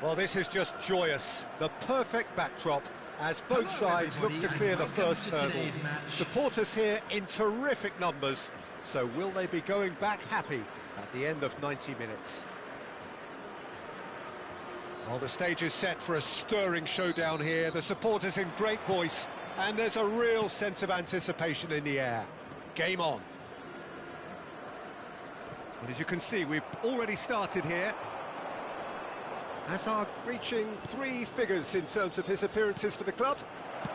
Well, this is just joyous. The perfect backdrop as both sides look to clear the first hurdle. Supporters here in terrific numbers, so will they be going back happy at the end of 90 minutes? Well, the stage is set for a stirring showdown here. The supporters in great voice, and there's a real sense of anticipation in the air. Game on. And as you can see, we've already started here. Hazard reaching 3 figures in terms of his appearances for the club.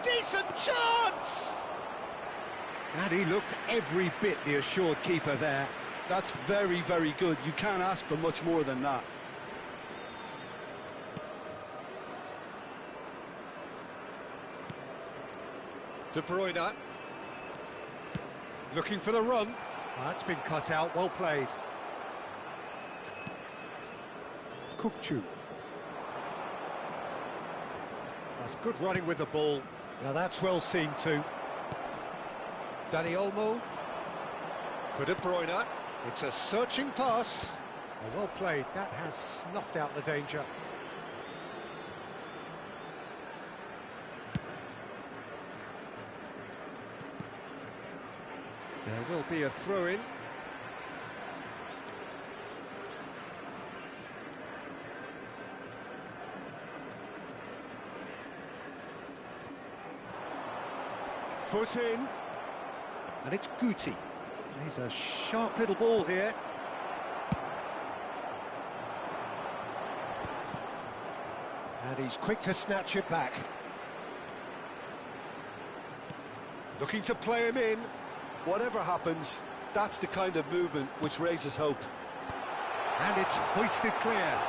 Decent chance! And he looked every bit the assured keeper there. That's very, very good. You can't ask for much more than that. De Bruyne. Looking for the run. That's been cut out, well played. Kukçu. That's good running with the ball. Now that's well seen too. Dani Olmo. For De Bruyne. It's a searching pass. Oh, well played. That has snuffed out the danger. There will be a throw-in. Foot in. And it's Guti. Plays a sharp little ball here. And he's quick to snatch it back. Looking to play him in. Whatever happens, that's the kind of movement which raises hope. And it's hoisted clear.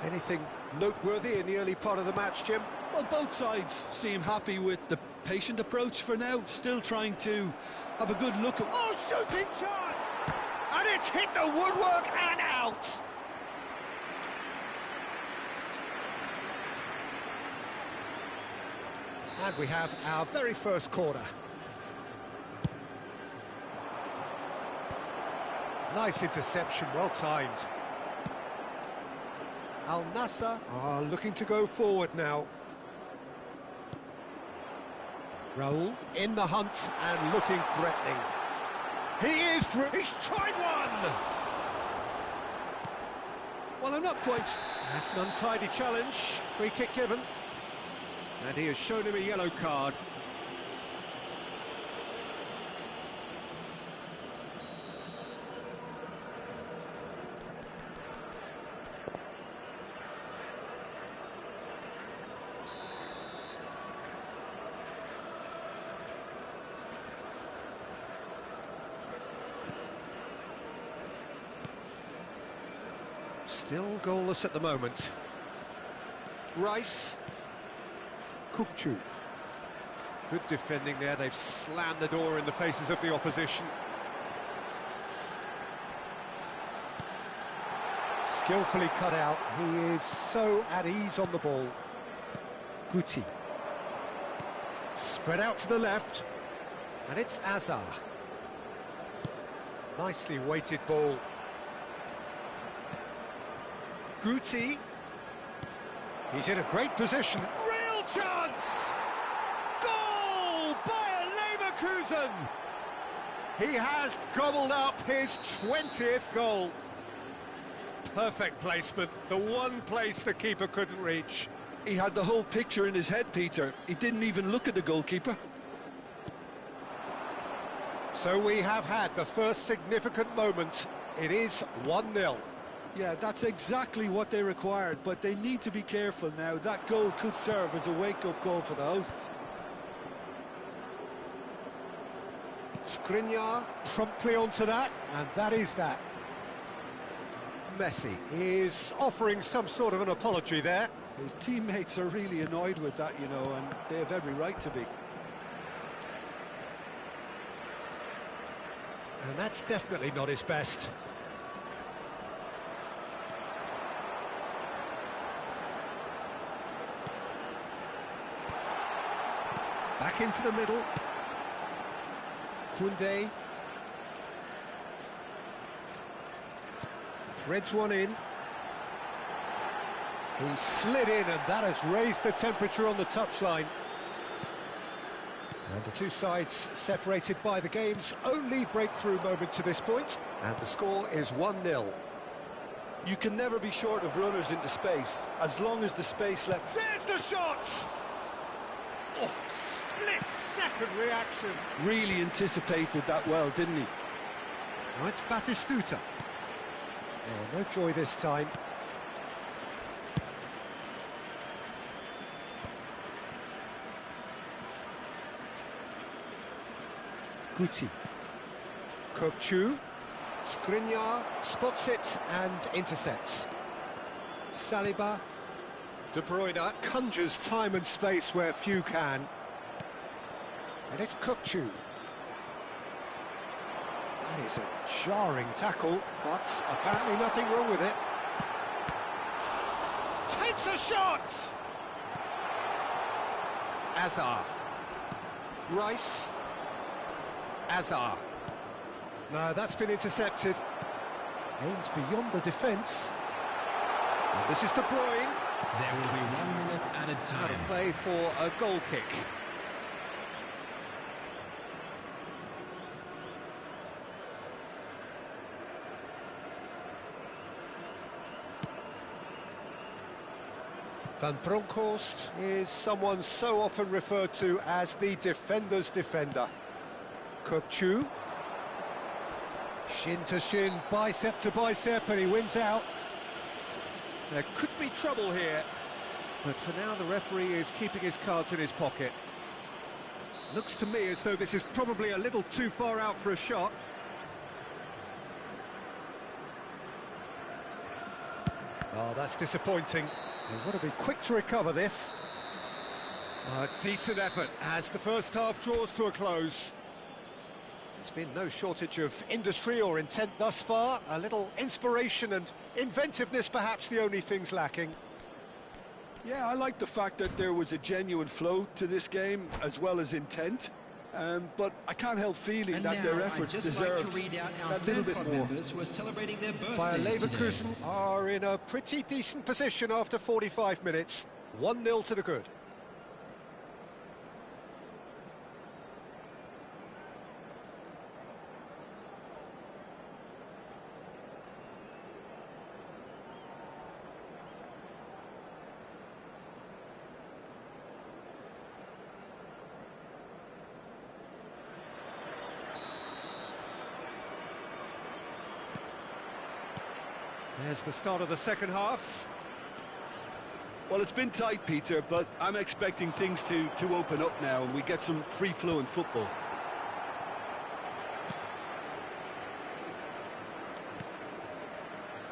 Anything noteworthy in the early part of the match, Jim? Well, both sides seem happy with the patient approach for now, still trying to have a good look at... Oh, shooting chance! And it's hit the woodwork and out! And we have our very first corner. Nice interception, well timed. Al Nassr are looking to go forward now. Raul in the hunt and looking threatening. He's tried one! Well, I'm not quite... That's an untidy challenge, free kick given. And he has shown him a yellow card. Still goalless at the moment. Rice. Kukçu. Good defending there, they've slammed the door in the faces of the opposition. Skillfully cut out, he is so at ease on the ball. Guti. Spread out to the left, and it's Hazard. Nicely weighted ball. Guti. He's in a great position. Real chance! Goal! Bayer Leverkusen! He has gobbled up his 20th goal. Perfect placement, the one place the keeper couldn't reach. He had the whole picture in his head, Peter. He didn't even look at the goalkeeper. So we have had the first significant moment. It is 1-0. Yeah, that's exactly what they required, but they need to be careful now. That goal could serve as a wake-up call for the hosts. Skriniar promptly onto that, and that is that. Messi is offering some sort of an apology there. His teammates are really annoyed with that, you know, and they have every right to be. And that's definitely not his best. Back into the middle. Koundé. Threads one in. He slid in, and that has raised the temperature on the touchline. And the two sides separated by the game's only breakthrough moment to this point, and the score is 1-0. You can never be short of runners into space, as long as the space left... There's the shot! Oh, split-second reaction. Really anticipated that well, didn't he? Now it's Batistuta. Oh, no joy this time. Guti. Kokchu. Skriniar spots it and intercepts. Saliba. De Bruyne conjures time and space where few can. And it's Kokchu. That is a jarring tackle, but apparently nothing wrong with it. Takes a shot! Azar. Rice. Azar. No, that's been intercepted. Aimed beyond the defence. And this is De Bruyne. There will be 1 minute added time. Out of play for a goal kick. Van Bronckhorst is someone so often referred to as the defender's defender. Kokchu. Shin to shin, bicep to bicep, and he wins out. There could be trouble here, but for now the referee is keeping his cards in his pocket. Looks to me as though this is probably a little too far out for a shot. Oh, that's disappointing. They want to be quick to recover this. A decent effort as the first half draws to a close. There's been no shortage of industry or intent thus far. A little inspiration and inventiveness, perhaps the only things lacking. Yeah, I like the fact that there was a genuine flow to this game, as well as intent. But I can't help feeling that their efforts deserved that little bit more. Bayer Leverkusen are in a pretty decent position after 45 minutes. 1-0 to the good. There's the start of the second half. Well, it's been tight, Peter, but I'm expecting things to open up now and we get some free-flowing football.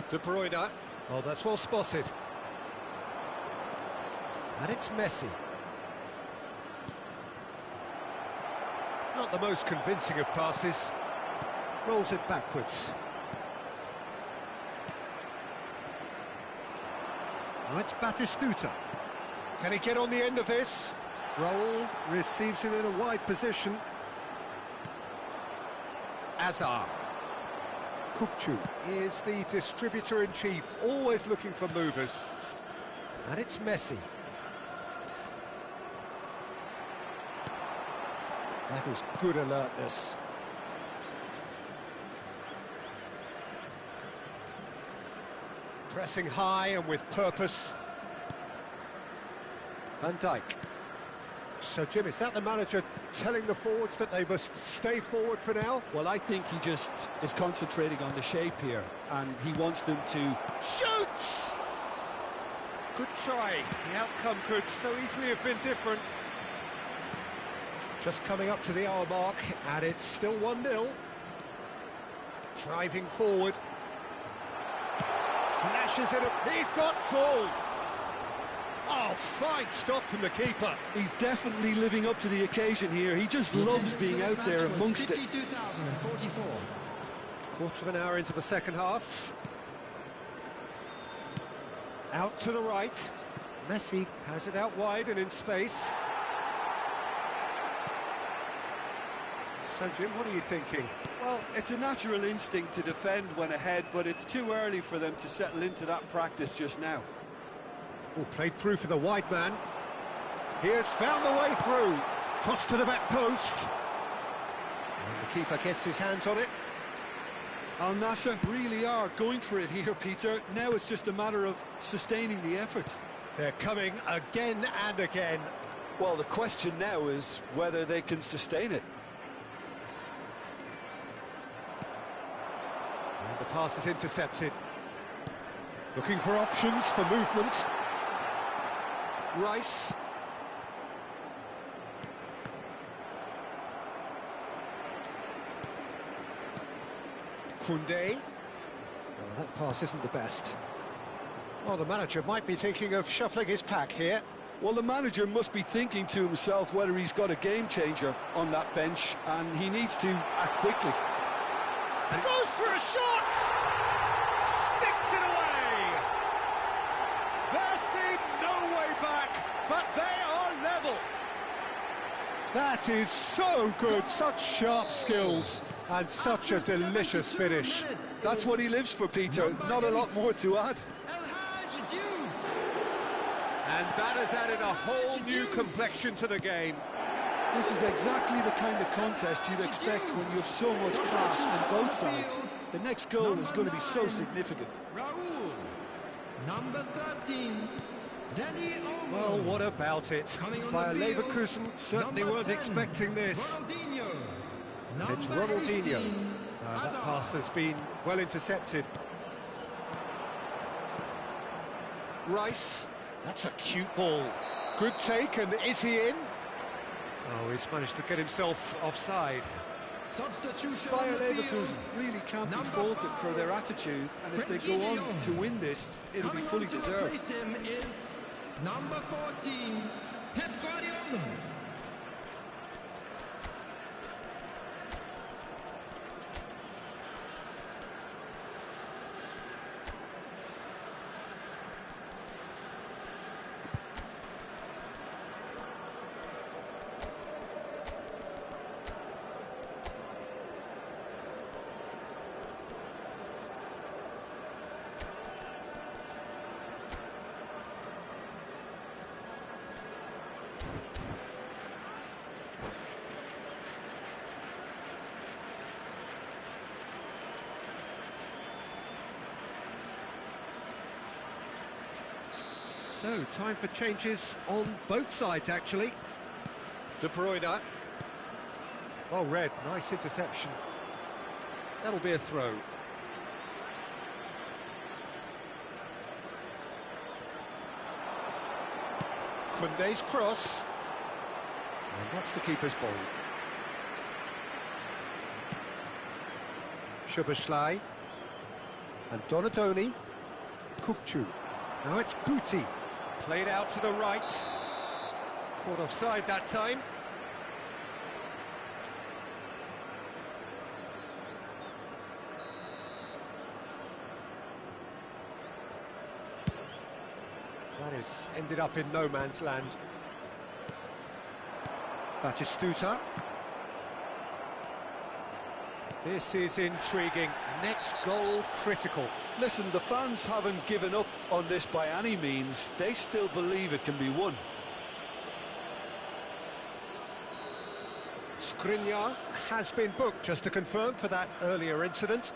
De Bruyne. Oh, that's well spotted. And it's Messi. Not the most convincing of passes. Rolls it backwards. Now it's Batistuta. Can he get on the end of this? Roll, receives it in a wide position. Azar. Kokchu is the distributor-in-chief, always looking for movers. And it's Messi. That is good alertness. Pressing high and with purpose. Van Dijk. So, Jim, is that the manager telling the forwards that they must stay forward for now? Well, I think he just is concentrating on the shape here, and he wants them to... Shoots! Good try. The outcome could so easily have been different. Just coming up to the hour mark, and it's still 1-0. Driving forward. Flashes it up. He's got full. Oh, fine stop from the keeper. He's definitely living up to the occasion here. He just loves being out there amongst it. Quarter of an hour into the second half. Out to the right. Messi has it out wide and in space. So, Jim, what are you thinking? Well, it's a natural instinct to defend when ahead, but it's too early for them to settle into that practice just now. Oh, played through for the wide man. He has found the way through. Cross to the back post. And the keeper gets his hands on it. Al Nassr really are going for it here, Peter. Now it's just a matter of sustaining the effort. They're coming again and again. Well, the question now is whether they can sustain it. And the pass is intercepted. Looking for options for movement. Rice. Koundé. Oh, that pass isn't the best. Well, the manager might be thinking of shuffling his pack here. Well, the manager must be thinking to himself whether he's got a game changer on that bench, and he needs to act quickly. And goes for a shot! Sticks it away! There seemed no way back, but they are level. That is so good, such sharp skills, and such a delicious finish. That's what he lives for, Peter. Not a lot more to add. And that has added a whole new complexion to the game. This is exactly the kind of contest you'd expect when you have so much class from both sides. The next goal is going to be so significant. Raul, number 13, Danny Olmo. Well, what about it? Bayer Leverkusen certainly weren't expecting this. It's Ronaldinho. That pass has been well intercepted. Rice. That's a cute ball. Good take, and is he in? Oh, he's managed to get himself offside. Substitution. Bayer Leverkusen really can't be faulted for their attitude, and if they go on to win this, it'll be fully deserved. Him is number 14, Pep Guardiola. So, time for changes on both sides, actually. De Bruyne. Well read, nice interception. That'll be a throw. Koundé's cross. And that's the keeper's ball. Szoboszlai. And Donatoni. Kukçu. Now it's Guti. Played out to the right. Caught offside that time. That has ended up in no man's land. Batistuta. This is intriguing. Next goal critical. Listen, the fans haven't given up on this by any means. They still believe it can be won. Skriniar has been booked, just to confirm, for that earlier incident.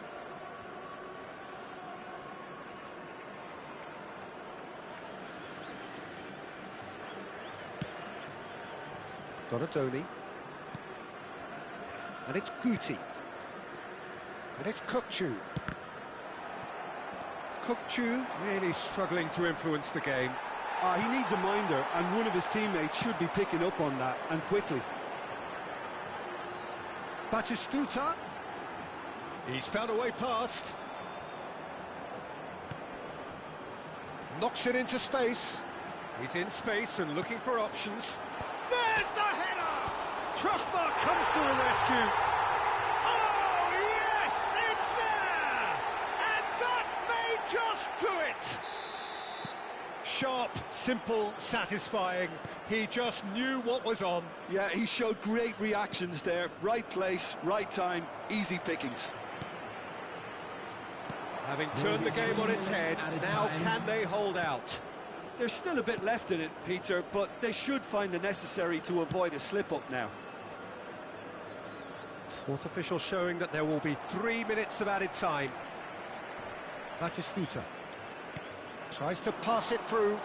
Donatoni. And it's Guti. And it's Kukçu. Kukçu really struggling to influence the game. He needs a minder, and one of his teammates should be picking up on that, and quickly. Batistuta. He's found a way past. Knocks it into space. He's in space and looking for options. There's the header! Crossbar comes to the rescue. Oh, yes, it's there! And that may just do it! Sharp, simple, satisfying. He just knew what was on. Yeah, he showed great reactions there. Right place, right time, easy pickings. Having turned the game on its head, now can they hold out? There's still a bit left in it, Peter, but they should find the necessary to avoid a slip-up now. Fourth official showing that there will be 3 minutes of added time. Batistuta tries to pass it through.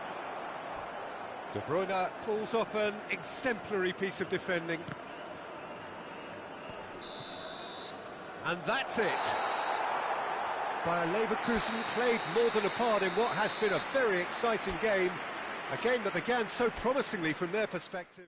De Bruyne pulls off an exemplary piece of defending. And that's it. Bayer Leverkusen played more than a part in what has been a very exciting game. A game that began so promisingly from their perspective.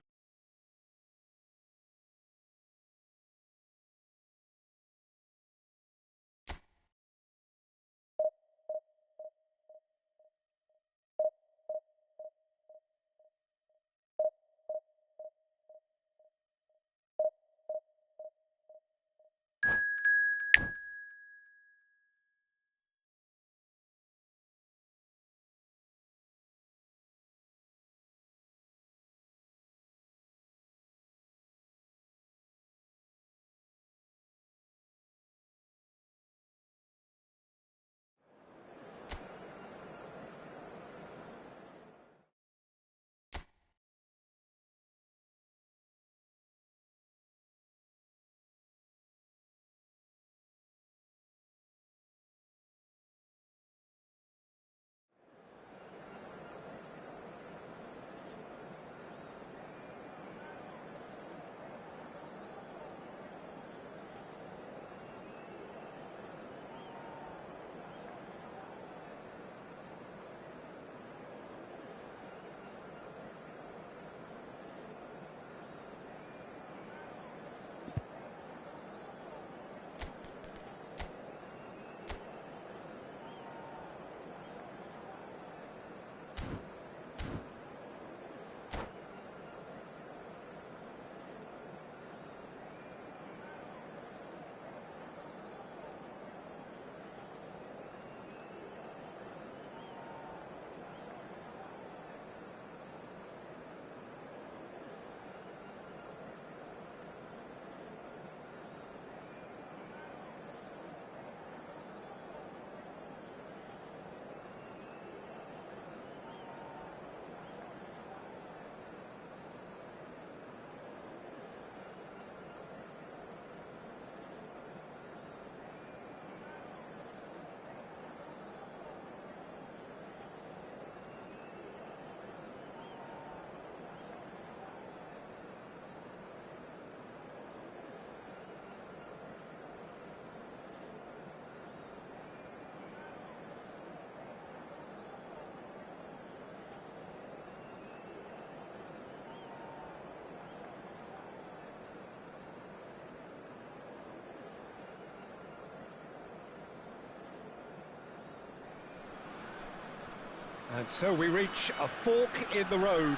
And so we reach a fork in the road.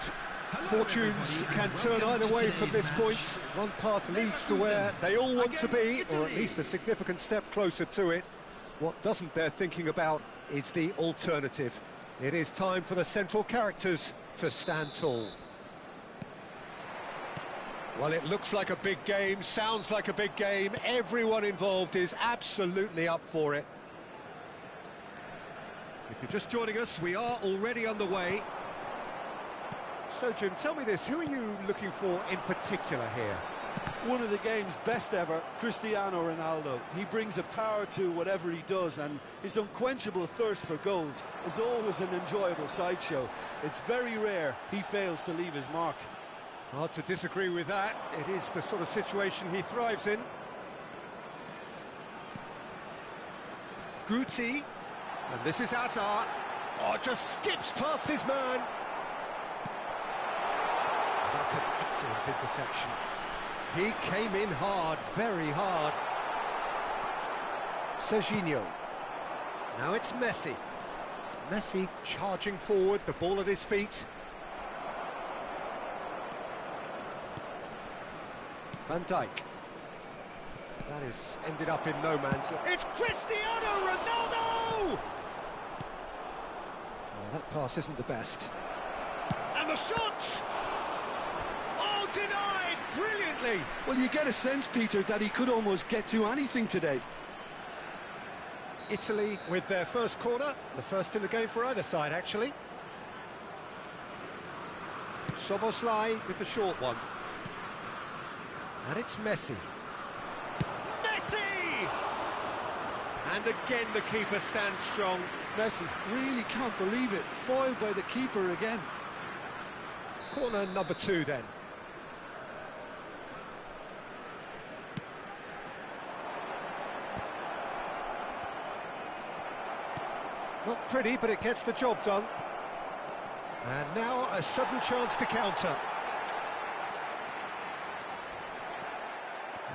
Fortunes can turn either way from this point. One path leads to where they all want to be, or at least a significant step closer to it. What doesn't bear thinking about is the alternative. It is time for the central characters to stand tall. Well, it looks like a big game, sounds like a big game. Everyone involved is absolutely up for it. If you're just joining us, we are already underway. So, Jim, tell me this, who are you looking for in particular here? One of the game's best ever, Cristiano Ronaldo. He brings a power to whatever he does, and his unquenchable thirst for goals is always an enjoyable sideshow. It's very rare he fails to leave his mark. Hard to disagree with that. It is the sort of situation he thrives in. Guti, and this is Hazard. Oh, just skips past his man. That's an excellent interception. He came in hard, very hard. Serginho. Now it's Messi. Messi charging forward, the ball at his feet. Van Dijk. That is ended up in no man's land. It's Cristiano Ronaldo! Oh, that pass isn't the best. And the shot! Oh, denied brilliantly! Well, you get a sense, Peter, that he could almost get to anything today. Italy with their first corner, the first in the game for either side, actually. Soboslai with the short one. And it's Messi. Messi! And again the keeper stands strong. Messi really can't believe it. Foiled by the keeper again. Corner number 2 then. Not pretty, but it gets the job done. And now a sudden chance to counter.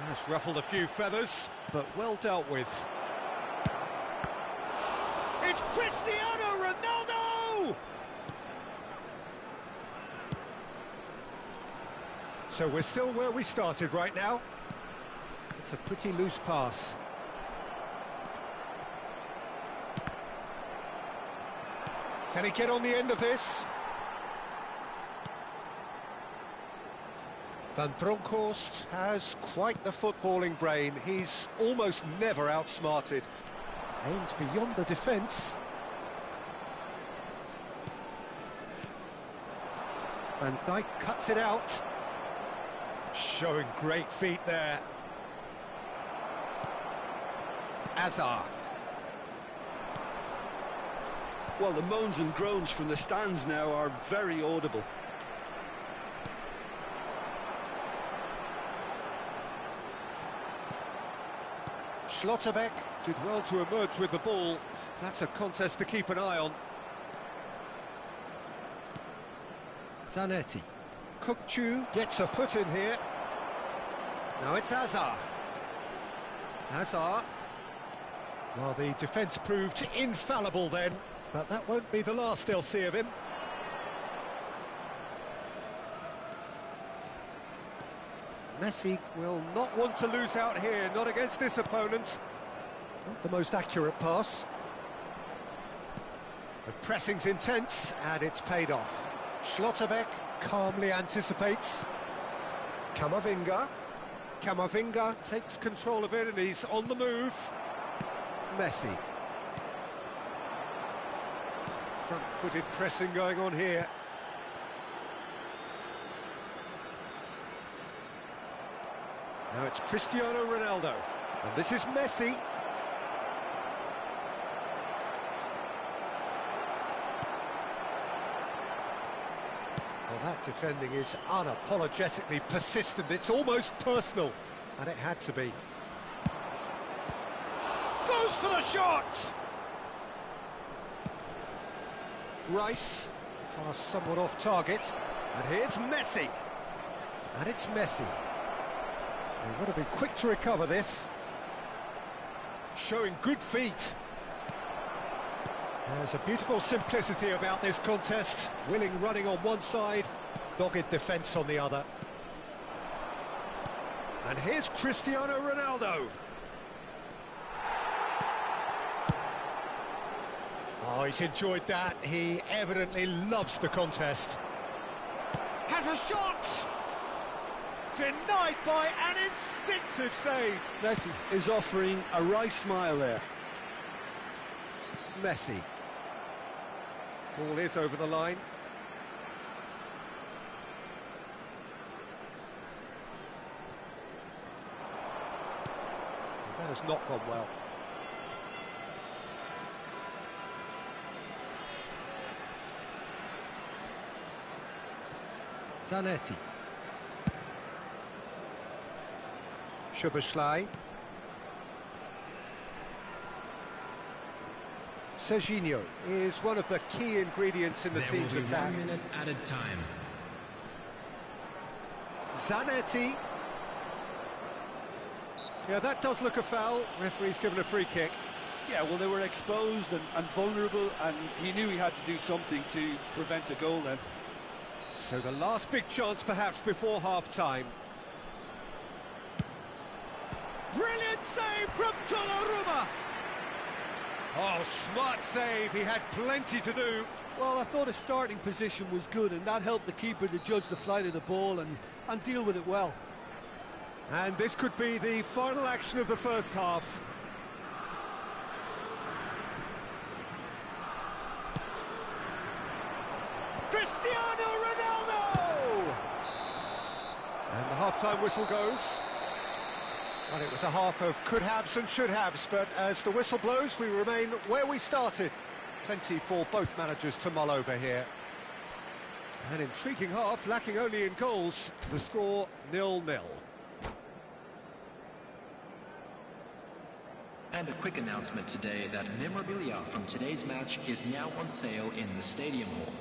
That's ruffled a few feathers, but well dealt with. It's Cristiano Ronaldo! So we're still where we started right now. It's a pretty loose pass. Can he get on the end of this? Van Bronckhorst has quite the footballing brain. He's almost never outsmarted. Aims beyond the defence. Van Dijk cuts it out. Showing great feet there. Hazard. Well, the moans and groans from the stands now are very audible. Schlotterbeck did well to emerge with the ball. That's a contest to keep an eye on. Zanetti. Kukçu gets a foot in here. Now it's Hazard. Hazard. Well, the defence proved infallible then, but that won't be the last they'll see of him. Messi will not want to lose out here, not against this opponent. Not the most accurate pass. The pressing's intense, and it's paid off. Schlotterbeck calmly anticipates. Camavinga. Camavinga takes control of it, and he's on the move. Messi. Front-footed pressing going on here. Now it's Cristiano Ronaldo, and this is Messi. Well, that defending is unapologetically persistent. It's almost personal, and it had to be. Goes for the shot! Rice, pass somewhat off target, and here's Messi. And it's Messi. They've got to be quick to recover this. Showing good feet. There's a beautiful simplicity about this contest. Willing running on one side, dogged defence on the other. And here's Cristiano Ronaldo. Oh, he's enjoyed that. He evidently loves the contest. Has a shot! Denied by an instinctive save. Messi is offering a wry smile there. Messi. Ball is over the line. That has not gone well. Zanetti. Szoboszlai. Serginho is one of the key ingredients in the team's attack. 1 minute added time. Zanetti. Yeah, that does look a foul. Referee's given a free kick. Yeah, well, they were exposed and vulnerable, and he knew he had to do something to prevent a goal then. So the last big chance perhaps before half-time. Brilliant save from Donnarumma! Oh, smart save, he had plenty to do. Well, I thought his starting position was good, and that helped the keeper to judge the flight of the ball and deal with it well. And this could be the final action of the first half. Cristiano Ronaldo! And the half-time whistle goes. Well, it was a half of could-haves and should-haves, but as the whistle blows, we remain where we started. Plenty for both managers to mull over here. An intriguing half, lacking only in goals. The score 0-0. And a quick announcement today that memorabilia from today's match is now on sale in the Stadium Hall.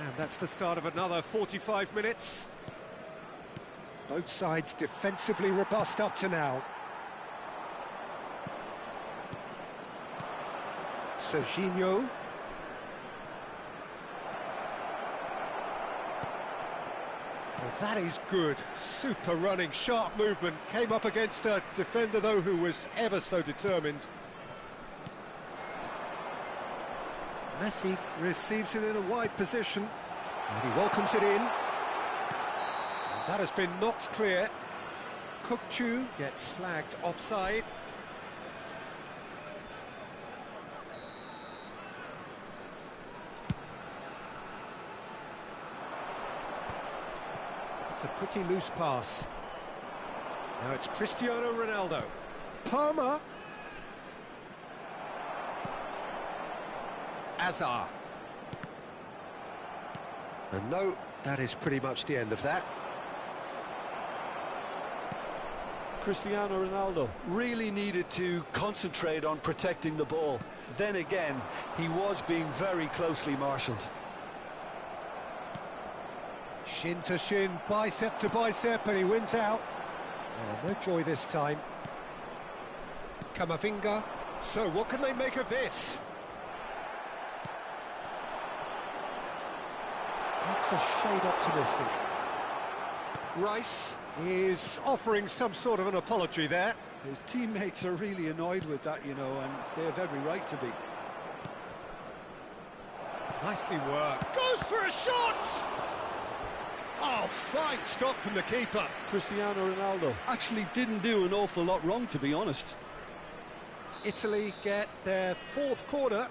And that's the start of another 45 minutes. Both sides defensively robust up to now. Serginho. Well, that is good. Super running, sharp movement. Came up against a defender, though, who was ever so determined. Messi receives it in a wide position, and he welcomes it in. And that has been knocked clear. Kukçu gets flagged offside. It's a pretty loose pass. Now it's Cristiano Ronaldo. Palmer. Hazard. And no, that is pretty much the end of that. Cristiano Ronaldo really needed to concentrate on protecting the ball. Then again, he was being very closely marshalled. Shin to shin, bicep to bicep, and he wins out. Oh, no joy this time. Camavinga. So what can they make of this? That's a shade optimistic. Rice is offering some sort of an apology there. His teammates are really annoyed with that, you know, and they have every right to be. Nicely worked. Goes for a shot! Oh, fine stop from the keeper. Cristiano Ronaldo actually didn't do an awful lot wrong, to be honest. Italy get their fourth corner.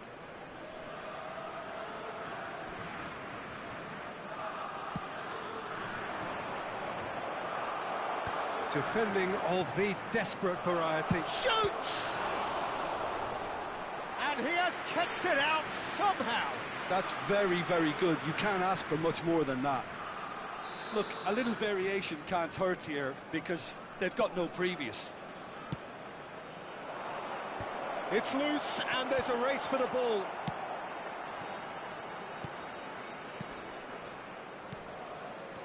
Defending of the desperate variety. Shoots! And he has kept it out somehow. That's very, very good. You can't ask for much more than that. Look, a little variation can't hurt here because they've got no previous. It's loose and there's a race for the ball.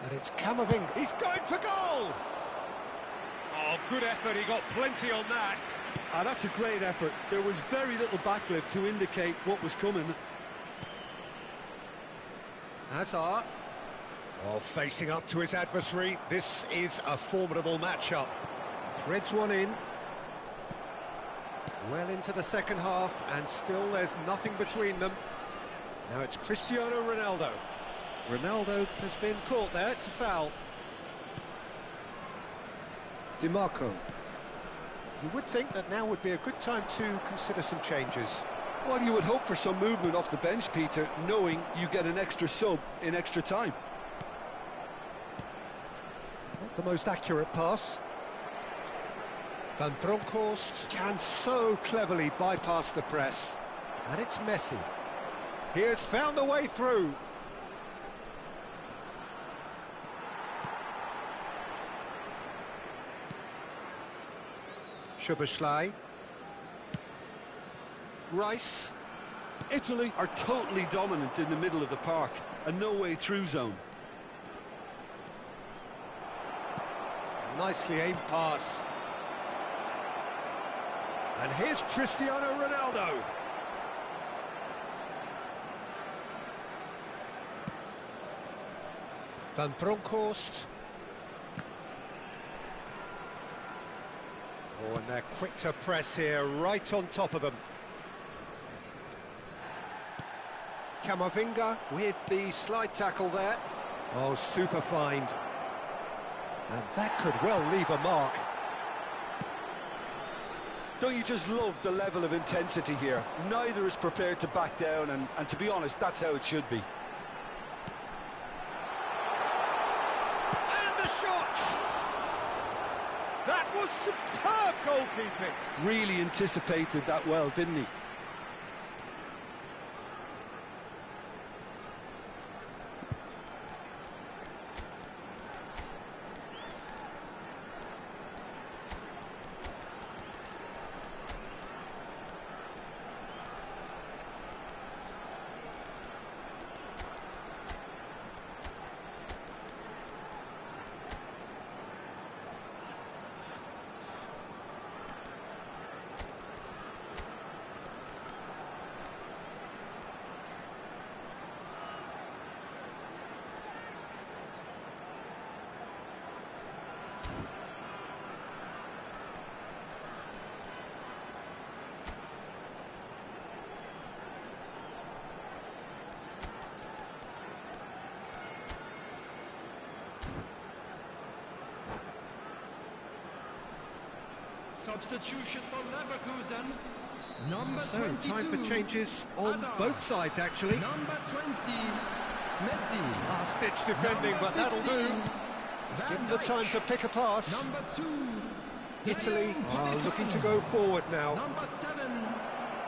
And it's Camavinga. He's going for goal! Oh, good effort, he got plenty on that. That's a great effort. There was very little backlift to indicate what was coming. Hazard. Oh, facing up to his adversary. This is a formidable matchup. Threads one in. Well into the second half, and still there's nothing between them. Now it's Cristiano Ronaldo. Ronaldo has been caught there, it's a foul. Di Marco. You would think that now would be a good time to consider some changes. Well, you would hope for some movement off the bench, Peter, knowing you get an extra sub in extra time. Not the most accurate pass. Van Bronckhorst can so cleverly bypass the press. And it's Messi. He has found the way through. Szoboszlai. Rice. Italy are totally dominant in the middle of the park. A no-way through zone. Nicely aimed pass. And here's Cristiano Ronaldo. Van Bronckhorst. Oh, and they're quick to press here, right on top of them. Camavinga with the slide tackle there. Oh, super find. And that could well leave a mark. Don't you just love the level of intensity here? Neither is prepared to back down, and to be honest, that's how it should be. And the shot! That was superb goalkeeping. Really anticipated that well, didn't he? Substitution for Leverkusen. Number So, 22. time for changes on Hazard. both sides, actually. Number 20, Messi. Last-ditch defending, Number but that'll 15, do. He's Van given the Dijk. time to pick a pass. Number 2, Italy Daniel are looking to Boniface. go forward now. Number 7,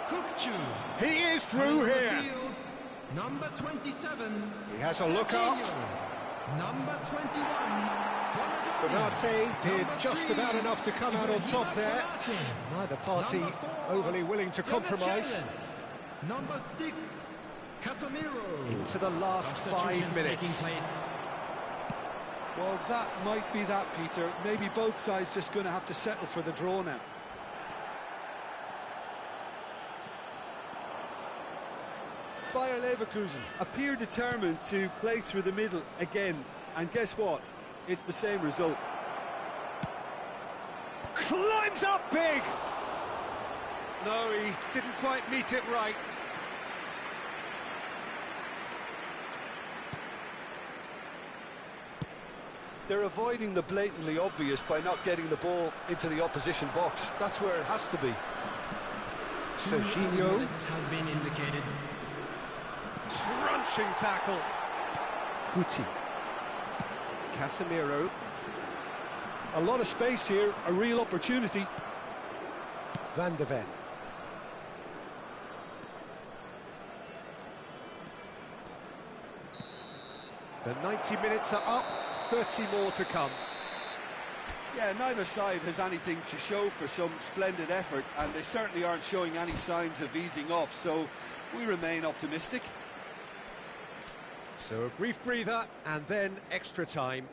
Kukcu. He is through Middle of the here. field, Number 27, He has a look up. Coutinho. Number 21, Donadoni. Konate did Number just 3, about enough to come out on top there. Konate. Neither party Number 4, overly willing to compromise. Demichelis. Number 6, Casemiro. Into the last 5 Substitutions minutes. taking place. Well, that might be that, Peter. Maybe both sides just going to have to settle for the draw now. Bayer Leverkusen appear determined to play through the middle again, and guess what? It's the same result. Climbs up big! No, he didn't quite meet it right. They're avoiding the blatantly obvious by not getting the ball into the opposition box. That's where it has to be. Serginho, Minutes has been indicated. crunching tackle. Guti. Casemiro. A lot of space here, a real opportunity. Van de Ven. The 90 minutes are up, 30 more to come. Yeah, neither side has anything to show for some splendid effort, and they certainly aren't showing any signs of easing off, so we remain optimistic. So a brief breather and then extra time.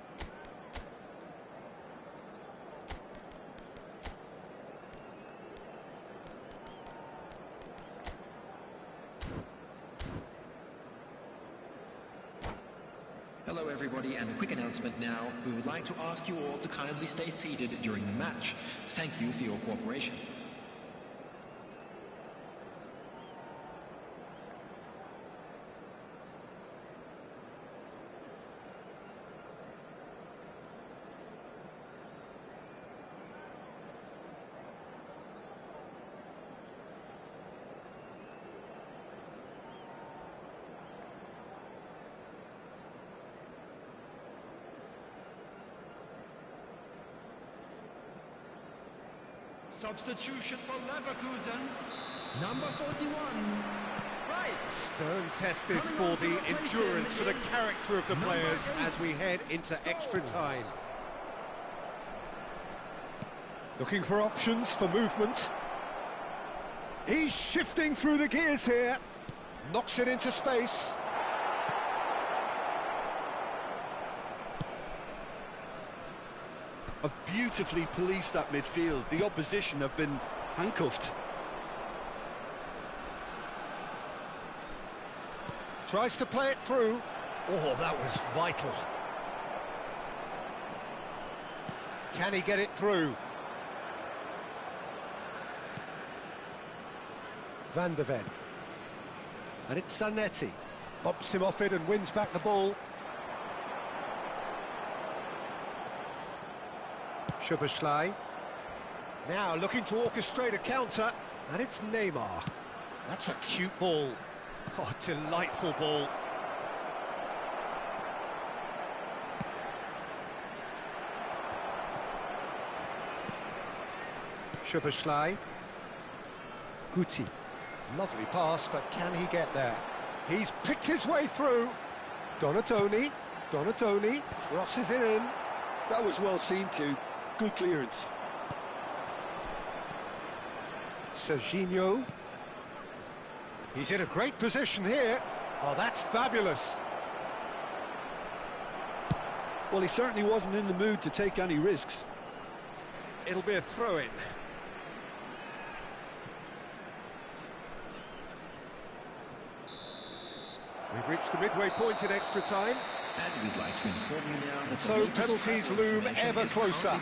Hello everybody, and a quick announcement now. We would like to ask you all to kindly stay seated during the match. Thank you for your cooperation. Substitution for Leverkusen. Number 41, right. Stern test this for the endurance, for the character of the players as we head into extra time. Looking for options for movement. He's shifting through the gears here. Knocks it into space. Have beautifully policed that midfield. The opposition have been handcuffed. Tries to play it through. Oh, that was vital. Can he get it through? Van der Ven. And it's Zanetti. Bumps him off it and wins back the ball. Szoboszlai. Now looking to orchestrate a counter. And it's Neymar. That's a cute ball. Oh, delightful ball. Szoboszlai. Guti. Lovely pass, but can he get there? He's picked his way through. Donatoni. Donatoni crosses it in. That was well seen too. Good clearance. Serginho. He's in a great position here. Oh, that's fabulous. Well, he certainly wasn't in the mood to take any risks. It'll be a throw-in. We've reached the midway point in extra time. And we'd like to inform you now that So penalties loom ever closer.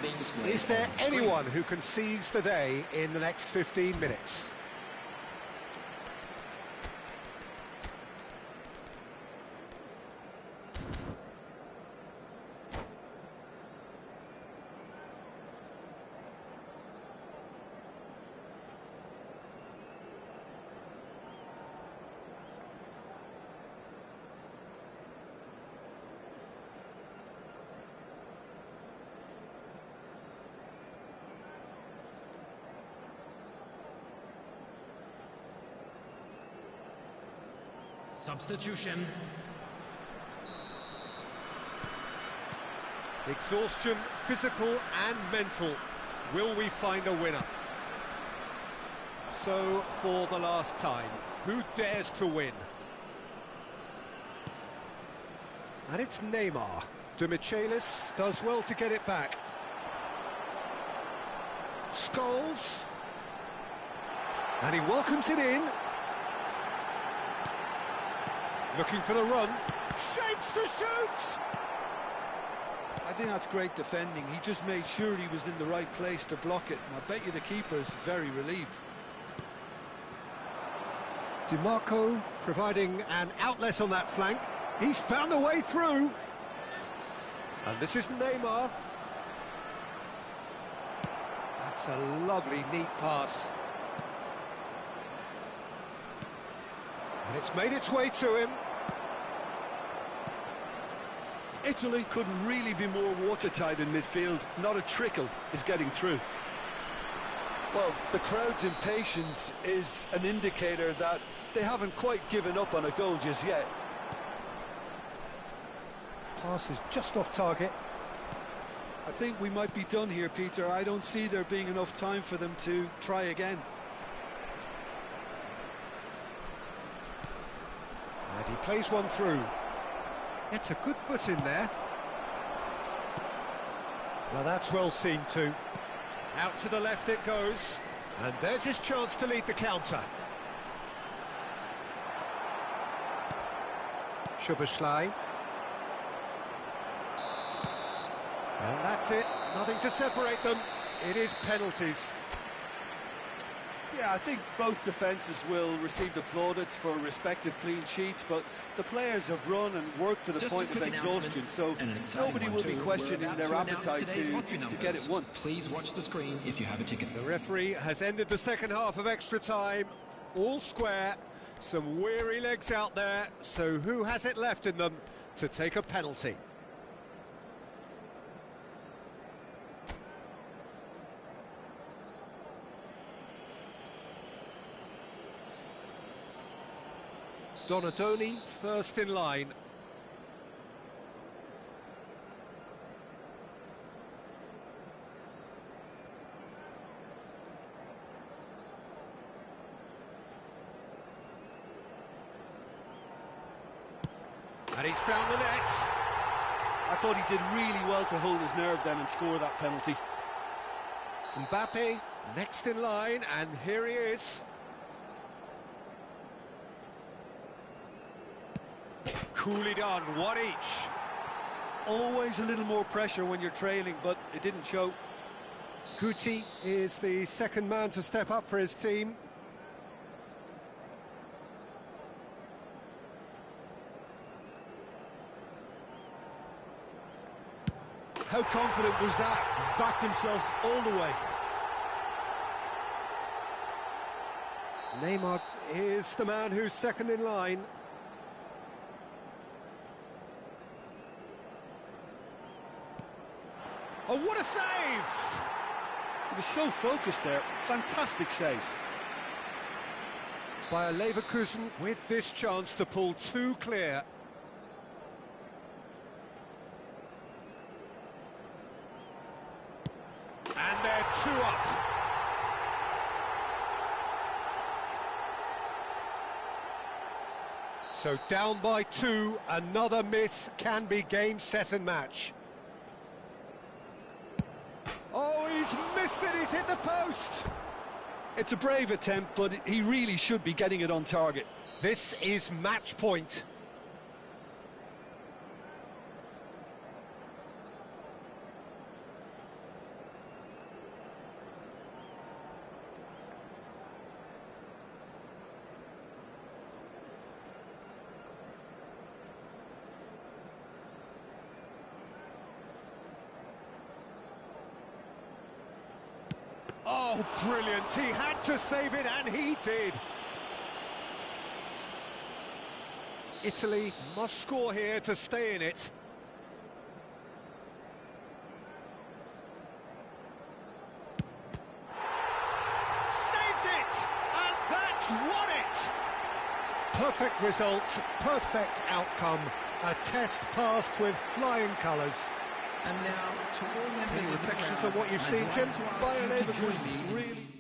Is there anyone who can seize the day in the next 15 minutes? Substitution. Exhaustion, physical and mental. Will we find a winner? So, for the last time, who dares to win? And it's Neymar. De Michelis does well to get it back. Scholes. And he welcomes it in. Looking for the run. Shapes to shoot! I think that's great defending. He just made sure he was in the right place to block it. And I bet you the keeper's very relieved. Di Marco providing an outlet on that flank. He's found a way through. And this is Neymar. That's a lovely, neat pass. And it's made its way to him. Italy couldn't really be more watertight in midfield. Not a trickle is getting through. Well, the crowd's impatience is an indicator that they haven't quite given up on a goal just yet. Pass is just off target. I think we might be done here, Peter. I don't see there being enough time for them to try again. And he plays one through. It's a good foot in there. Well, that's well seen too. Out to the left it goes. And there's his chance to lead the counter. Szoboszlai. And that's it. Nothing to separate them. It is penalties. Yeah, I think both defences will receive the plaudits for respective clean sheets, but the players have run and worked to the point of exhaustion, so nobody will be questioning their appetite to get it won. Please watch the screen if you have a ticket. The referee has ended the second half of extra time. All square. Some weary legs out there, so who has it left in them to take a penalty? Donatoni first in line. And he's found the net. I thought he did really well to hold his nerve then and score that penalty. Mbappe next in line, and here he is. Coolly done, one each. Always a little more pressure when you're trailing, but it didn't show. Guti is the second man to step up for his team. How confident was that? Backed himself all the way. Neymar is the man who's second in line. Oh, what a save! He was so focused there. Fantastic save. Bayer Leverkusen with this chance to pull two clear. And they're two up. So down by two, another miss can be game, set and match. Oh, he's missed it, he's hit the post! It's a brave attempt, but he really should be getting it on target. This is match point. Oh, brilliant. He had to save it, and he did. Italy must score here to stay in it. Saved it! And that's won it! Perfect result, perfect outcome. A test passed with flying colours. And now, to all members Any of the reflections crowd, on what you've I'd seen, like Jim? to ask Bayer you to join Leverkusen me in really...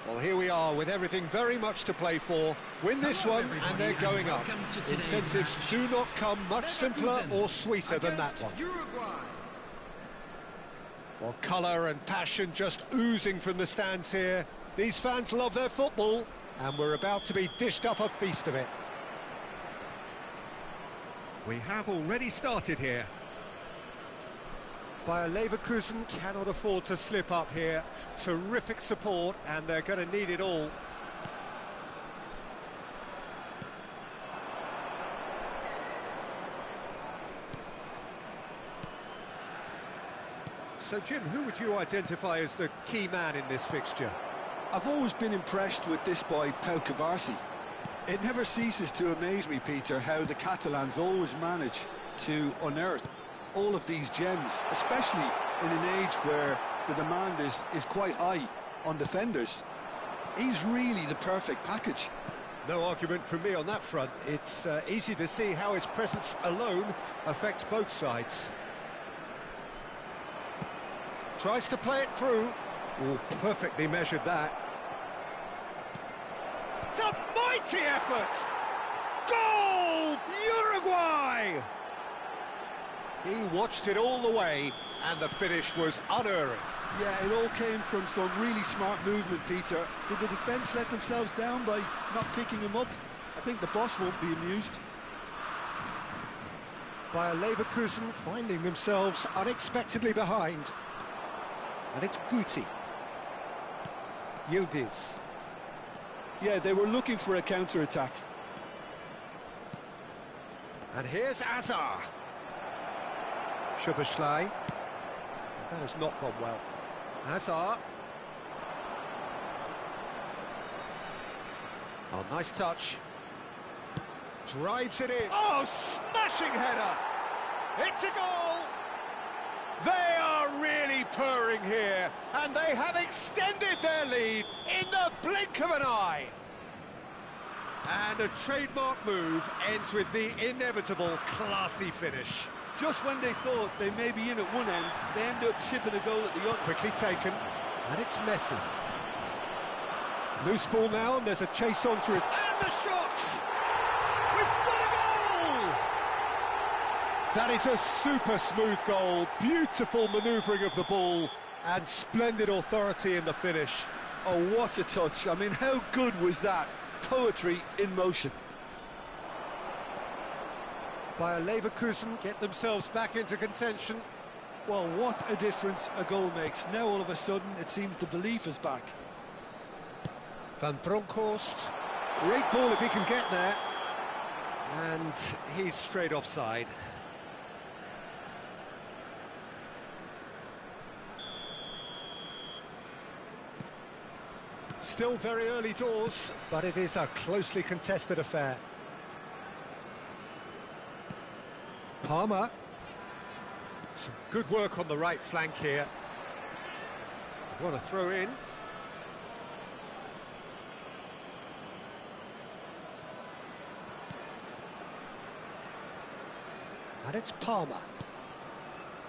Well, here we are with everything very much to play for. Win this one and they're going up. Incentives do not come much simpler or sweeter than that one. Well, colour and passion just oozing from the stands here. These fans love their football, and we're about to be dished up a feast of it. We have already started here. Bayer Leverkusen cannot afford to slip up here. Terrific support, and they're going to need it all. So, Jim, who would you identify as the key man in this fixture? I've always been impressed with this boy, Pau Cubarsí. It never ceases to amaze me, Peter, how the Catalans always manage to unearth all of these gems, especially in an age where the demand is quite high on defenders. He's really the perfect package. No argument from me on that front. It's easy to see how his presence alone affects both sides. Tries to play it through. Oh, perfectly measured that. It's a mighty effort! Goal! Uruguay! He watched it all the way, and the finish was unerring. Yeah, it all came from some really smart movement, Peter. Did the defence let themselves down by not picking him up? I think the boss won't be amused. Bayer Leverkusen finding themselves unexpectedly behind. And it's Guti. Yildiz. Yeah, they were looking for a counter-attack. And here's Azar. Szoboszlai. That has not gone well. Azar. Oh, nice touch. Drives it in. Oh, smashing header! It's a goal! They are really purring here, and they have extended their lead in the blink of an eye. And a trademark move ends with the inevitable classy finish. Just when they thought they may be in at one end, they end up shipping a goal at the other. Quickly taken, and it's Messi. Loose ball now, and there's a chase on through it. And the shot! We've got a goal! That is a super smooth goal, beautiful manoeuvring of the ball, and splendid authority in the finish. Oh, what a touch. I mean, how good was that? Poetry in motion. Bayer Leverkusen get themselves back into contention. Well, what a difference a goal makes. Now all of a sudden it seems the belief is back. Van Bronckhorst, great ball if he can get there. And he's straight offside. Still very early doors, but it is a closely contested affair. Palmer. Some good work on the right flank here. They've got to throw in. And it's Palmer.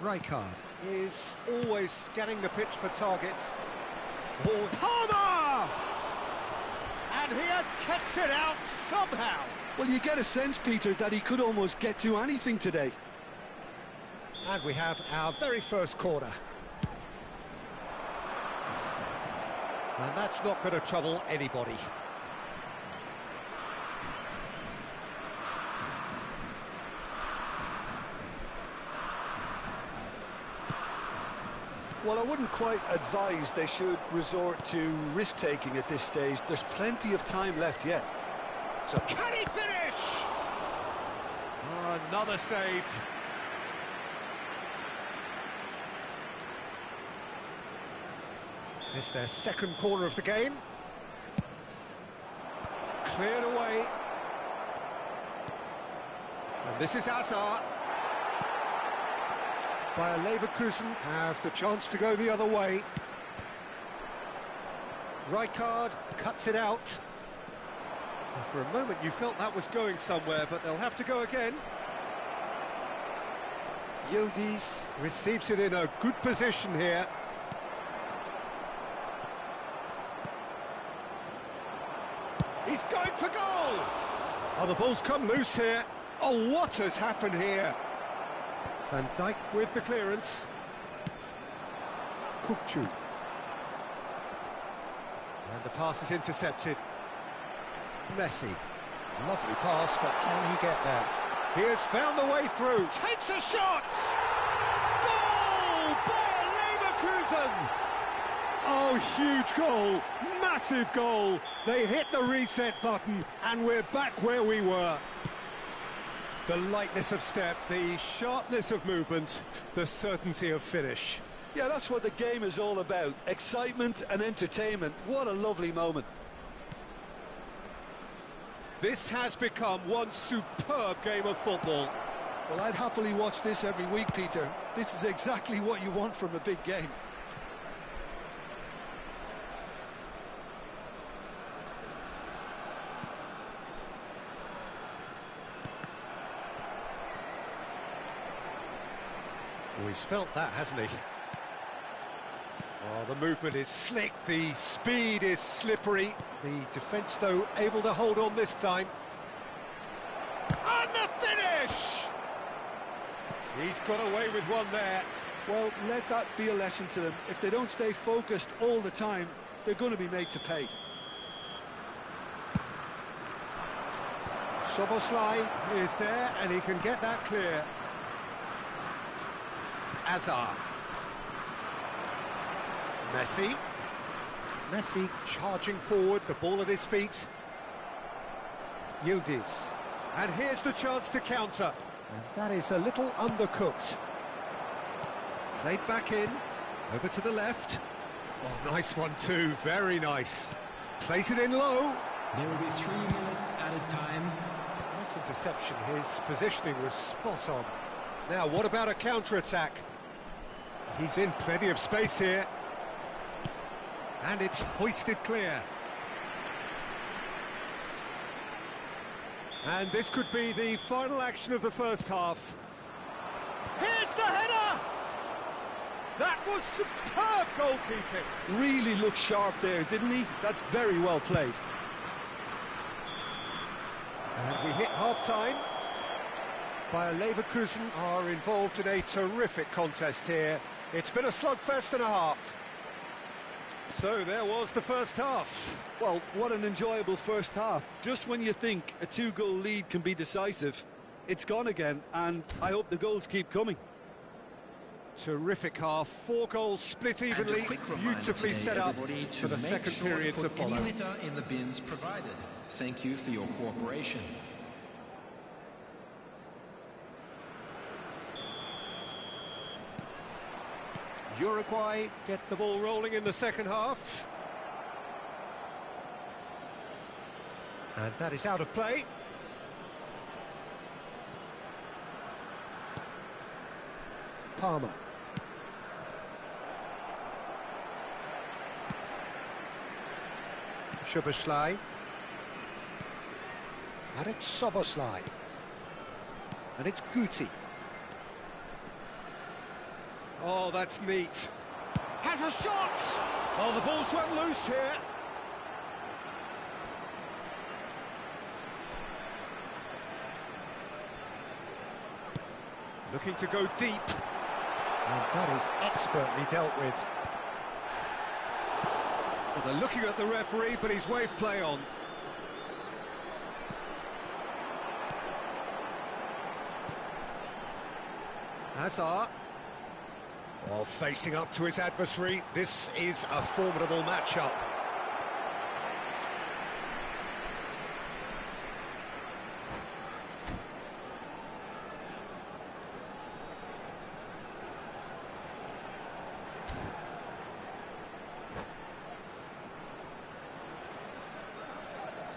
Rijkaard is always scanning the pitch for targets. Oh, Palmer! And he has kept it out somehow. Well, you get a sense, Peter, that he could almost get to anything today. And we have our very first corner. And that's not going to trouble anybody. Well, I wouldn't quite advise they should resort to risk-taking at this stage. There's plenty of time left yet. So can he finish? Oh, another save. It's their second corner of the game. Cleared away. And this is Azar. Bayer Leverkusen have the chance to go the other way. Rijkaard cuts it out. And for a moment you felt that was going somewhere, but they'll have to go again. Yildiz receives it in a good position here. He's going for goal! Oh, the ball's come loose here. Oh, what has happened here? Van Dijk with the clearance. Kukçu. And the pass is intercepted. Messi. Lovely pass, but can he get there? He has found the way through. Takes a shot! Goal! Bayer Leverkusen! Oh, huge goal! Massive goal! They hit the reset button, and we're back where we were. The lightness of step, the sharpness of movement, the certainty of finish. Yeah, that's what the game is all about. Excitement and entertainment. What a lovely moment. This has become one superb game of football. Well, I'd happily watch this every week, Peter. This is exactly what you want from a big game. Oh, he's felt that, hasn't he? Oh, the movement is slick, the speed is slippery. The defence, though, able to hold on this time. And the finish! He's got away with one there. Well, let that be a lesson to them. If they don't stay focused all the time, they're going to be made to pay. Soboslai is there, and he can get that clear. Azar. Messi charging forward, the ball at his feet. Yildiz. And here's the chance to counter. And that is a little undercooked. Played back in, over to the left. Oh, nice one too, very nice. Plays it in low. There will be 3 minutes added time. Nice interception, his positioning was spot on. Now, what about a counter-attack? He's in plenty of space here. And it's hoisted clear. And this could be the final action of the first half. Here's the header! That was superb goalkeeping. Really looked sharp there, didn't he? That's very well played. And we hit half-time. Bayer Leverkusen are involved in a terrific contest here. It's been a slugfest and a half. So there was the first half. Well, what an enjoyable first half. Just when you think a 2-goal lead can be decisive, it's gone again, and I hope the goals keep coming. Terrific half, 4 goals split evenly, beautifully set up for the second period to follow. Any litter in the bins provided. Thank you for your cooperation. Uruguay get the ball rolling in the second half. And that is out of play. Palmer. Szoboszlai. And it's Soboslai. And it's Guti. Oh, that's neat. Has a shot! Oh, the ball's run loose here. Looking to go deep. And that is expertly dealt with. Well, they're looking at the referee, but he's waved play on. Hazard. Oh, facing up to his adversary. This is a formidable matchup.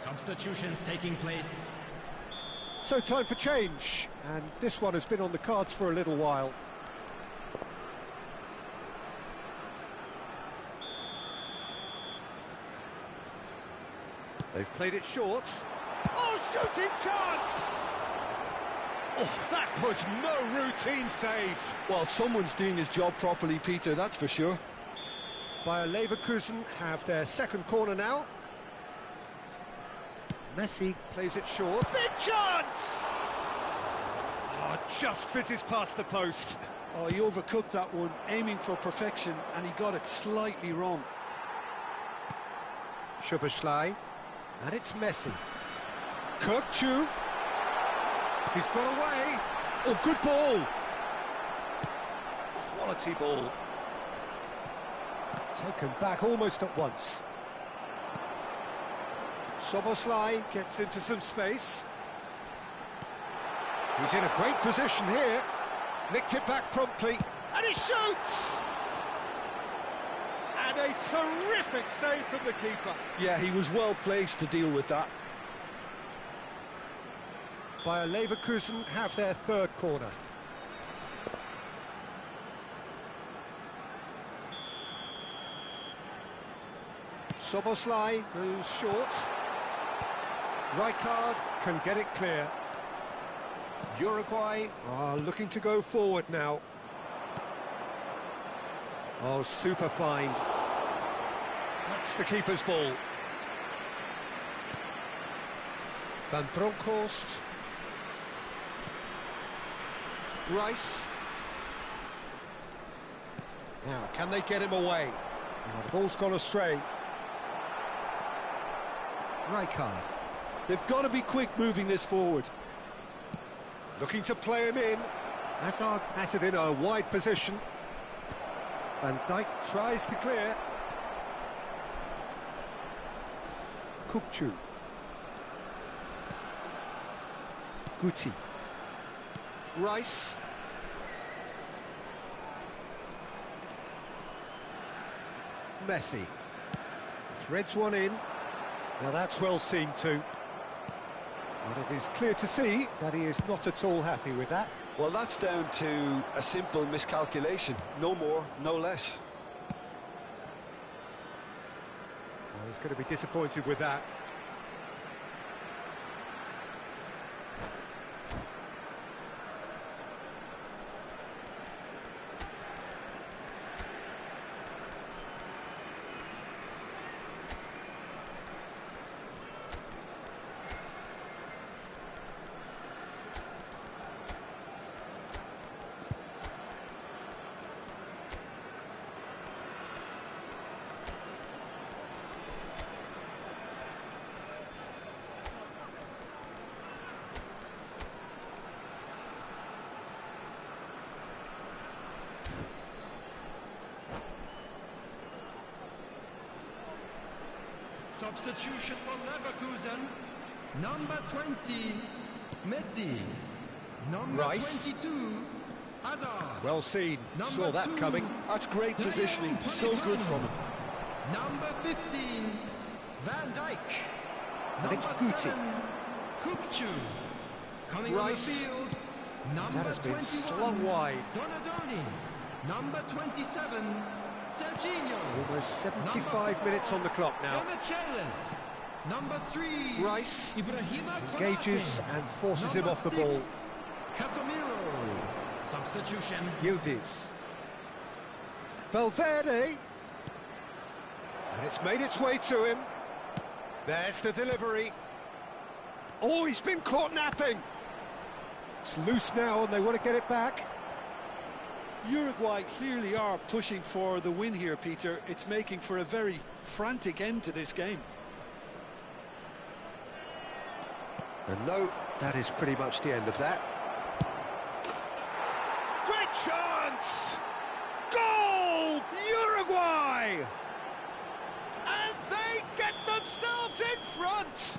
Substitutions taking place. So time for change, and this one has been on the cards for a little while. They've played it short. Oh, shooting chance! Oh, that was no routine save. Well, someone's doing his job properly, Peter, that's for sure. Bayer Leverkusen have their second corner now. Messi plays it short. Big chance! Oh, just fizzes past the post. Oh, he overcooked that one, aiming for perfection, and he got it slightly wrong. Szoboszlai, and it's Messi. Kukçu. He's got away. Oh, good ball. Quality ball. Taken back almost at once. Szoboszlai gets into some space. He's in a great position here. Nicked it back promptly, and he shoots! And a terrific save from the keeper. Yeah, he was well placed to deal with that. Bayer Leverkusen have their third corner. Szoboszlai goes short. Rijkaard can get it clear. Uruguay are looking to go forward now. Oh, super find. That's the keeper's ball. Van Bronckhorst. Rice. Now, can they get him away? Oh, the ball's gone astray. Rijkaard. They've got to be quick moving this forward. Looking to play him in. Hazard has it in a wide position. Van Dijk tries to clear. Kukçu. Guti. Rice. Messi. Threads one in. Now that's well seen too. And it is clear to see that he is not at all happy with that. Well, that's down to a simple miscalculation. No more, no less. Well, he's going to be disappointed with that. Substitution for Leverkusen. Number 20, Messi. Number Rice. 22, Hazard. Well seen. Number Saw that 2, coming. That's great positioning. So good from him. Number 15, Van Dijk. And it's Number Guti. 7, Kukçu. Coming Rice. on the field, number That has been 21, slung wide. Donadoni. Number 27, Serginho. Almost 75 minutes on the clock now. Demichelis. Number 3, Rice Ibrahima engages Konate. and forces him Number off the 6, ball. Casemiro. Substitution. Yildiz. Valverde. And it's made its way to him. There's the delivery. Oh, he's been caught napping. It's loose now and they want to get it back. Uruguay clearly are pushing for the win here, Peter. It's making for a very frantic end to this game. And no, that is pretty much the end of that. Great chance! Goal! Uruguay! And they get themselves in front!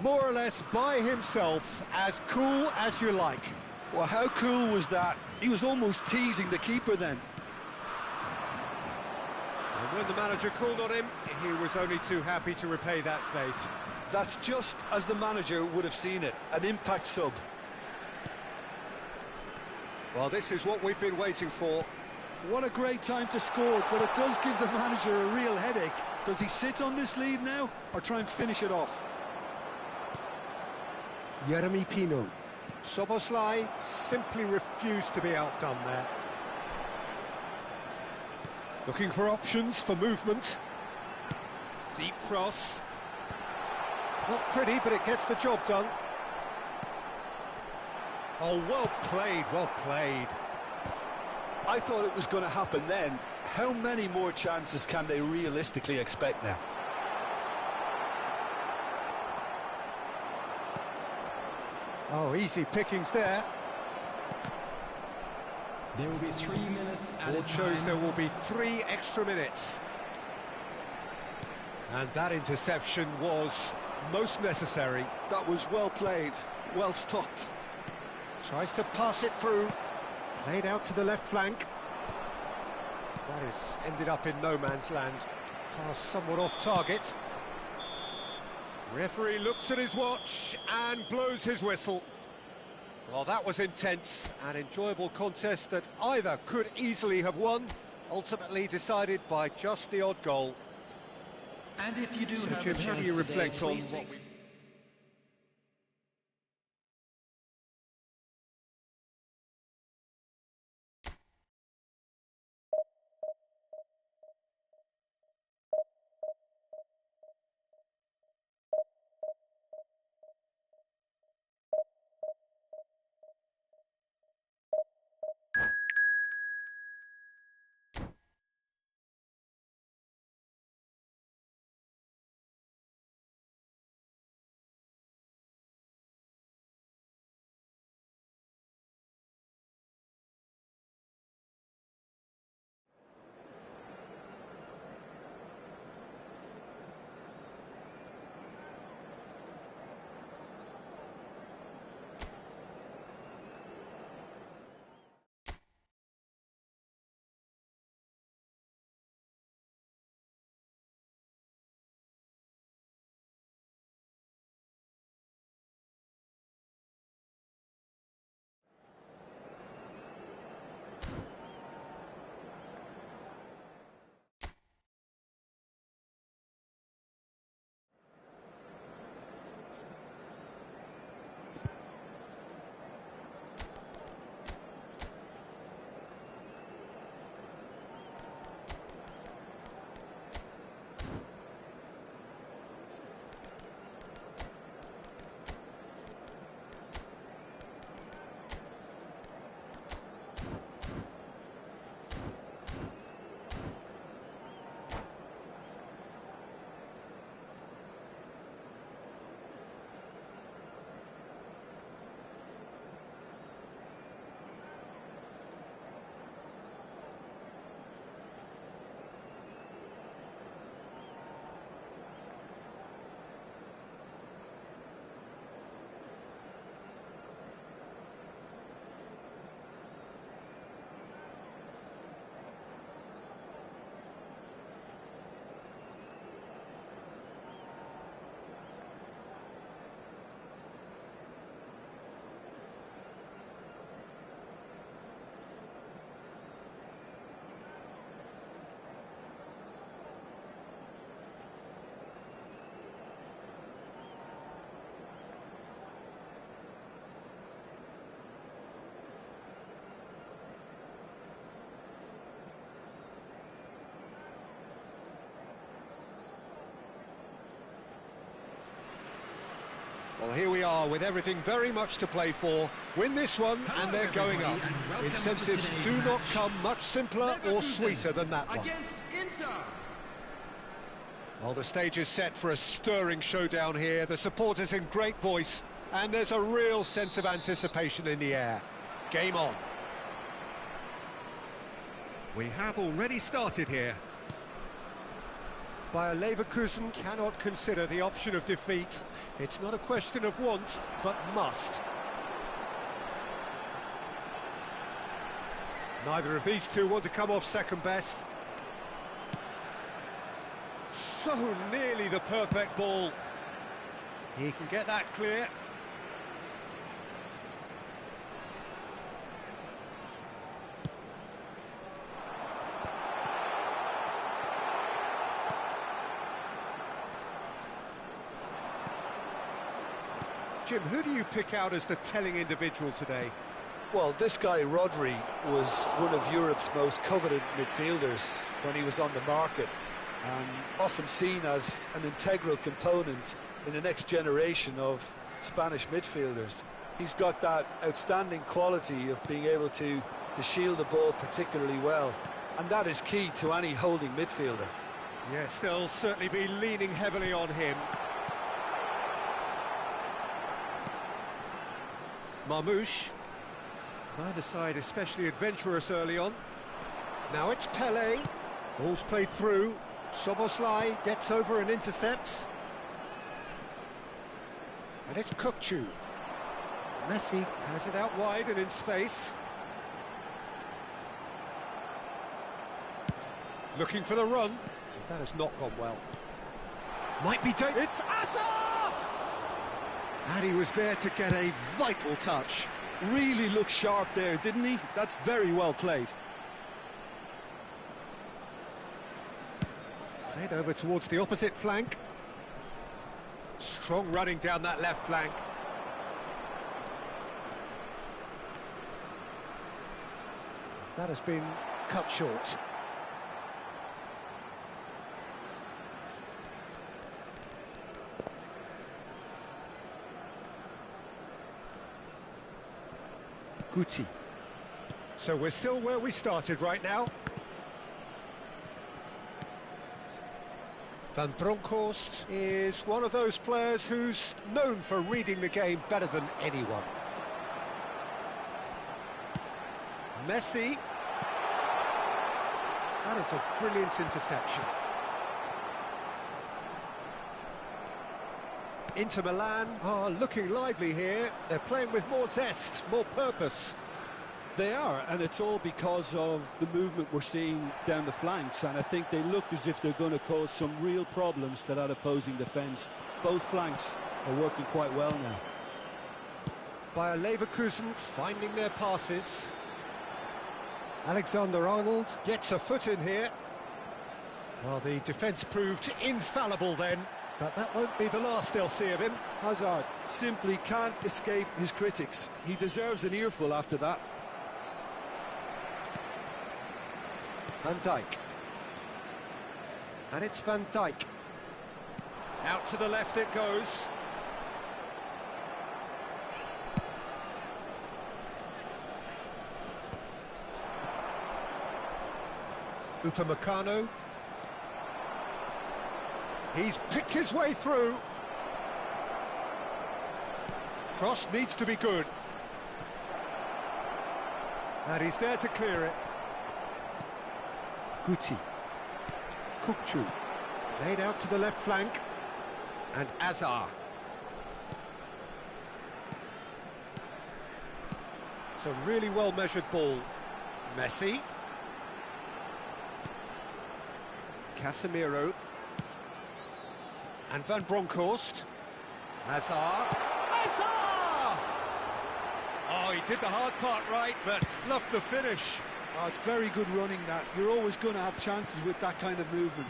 More or less by himself, as cool as you like. Well, how cool was that? He was almost teasing the keeper then. And when the manager called on him, he was only too happy to repay that faith. That's just as the manager would have seen it, an impact sub. Well, this is what we've been waiting for. What a great time to score, but it does give the manager a real headache. Does he sit on this lead now, or try and finish it off? Jeremy Pino. Szoboszlai simply refused to be outdone there. Looking for options for movement. Deep cross. Not pretty, but it gets the job done. Oh, well played, well played. I thought it was going to happen then. How many more chances can they realistically expect now? Oh, easy pickings there. There will be 3 minutes at Board shows there will be 3 extra minutes. And that interception was most necessary. That was well played, well stopped. Tries to pass it through. Played out to the left flank. That is ended up in no man's land. Pass somewhat off target. Referee looks at his watch and blows his whistle. Well, that was intense, an enjoyable contest that either could easily have won, ultimately decided by just the odd goal. And if you do So, have Jim, a how do chance you today, reflect on please what take we've... Well, here we are with everything very much to play for. Win this one and they're going up. Incentives do not come much simpler or sweeter than that one. Against Inter. Well, the stage is set for a stirring showdown here. The supporters in great voice, and there's a real sense of anticipation in the air. Game on. We have already started here. Bayer Leverkusen cannot consider the option of defeat. It's not a question of want, but must. Neither of these two want to come off second best. So nearly the perfect ball. He can get that clear. Jim, who do you pick out as the telling individual today? Well, this guy, Rodri, was one of Europe's most coveted midfielders when he was on the market. and often seen as an integral component in the next generation of Spanish midfielders. He's got that outstanding quality of being able to shield the ball particularly well, and that is key to any holding midfielder. Yes, they'll certainly be leaning heavily on him. Marmouche. Neither side especially adventurous early on. Now it's Pele. Ball's played through. Soboslai gets over and intercepts. And it's Kukçu. Messi has it out wide and in space. Looking for the run. That has not gone well. Might be taken. It's Asa! And he was there to get a vital touch. Really looked sharp there, didn't he? That's very well played. Played over towards the opposite flank. Strong running down that left flank. That has been cut short. Guti. So we're still where we started right now. Van Bronckhorst is one of those players who's known for reading the game better than anyone. Messi. That is a brilliant interception. Inter Milan are looking lively here. They're playing with more zest, more purpose. They are, and it's all because of the movement we're seeing down the flanks, and I think they look as if they're going to cause some real problems to that opposing defence. Both flanks are working quite well now. Bayer Leverkusen finding their passes. Alexander-Arnold gets a foot in here. Well, the defence proved infallible then, but that won't be the last they'll see of him. Hazard simply can't escape his critics. He deserves an earful after that. Van Dijk. And it's Van Dijk. Out to the left it goes. Upamecano. He's picked his way through. Cross needs to be good. And he's there to clear it. Guti. Kukçu. Played out to the left flank. And Azar. It's a really well-measured ball. Messi. Casemiro. And Van Bronckhorst. Hazard. Hazard! Oh, he did the hard part right, but fluffed the finish. Oh, it's very good running that. You're always going to have chances with that kind of movement.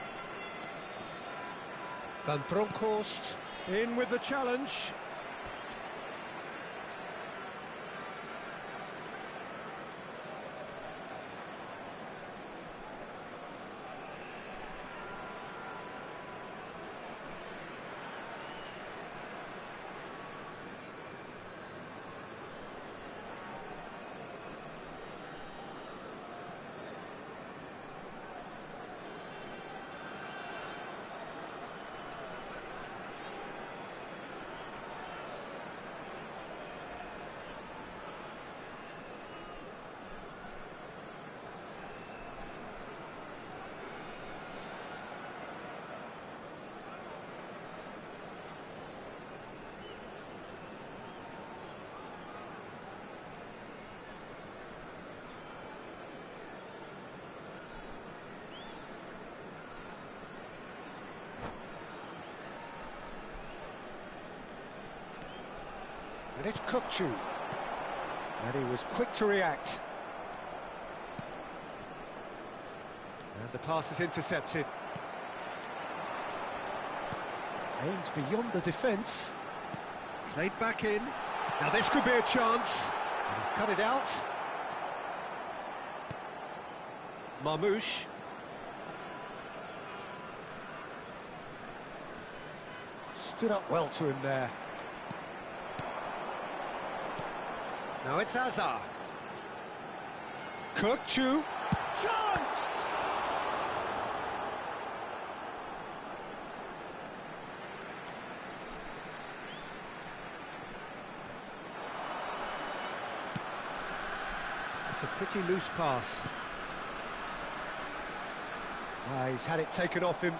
Van Bronckhorst in with the challenge. And it's Kukçu. And he was quick to react. And the pass is intercepted. Aims beyond the defence. Played back in. Now this could be a chance. And he's cut it out. Marmouche. Stood up well to him there. Now it's Hazard. Kirkchu. Chance! It's a pretty loose pass. He's had it taken off him.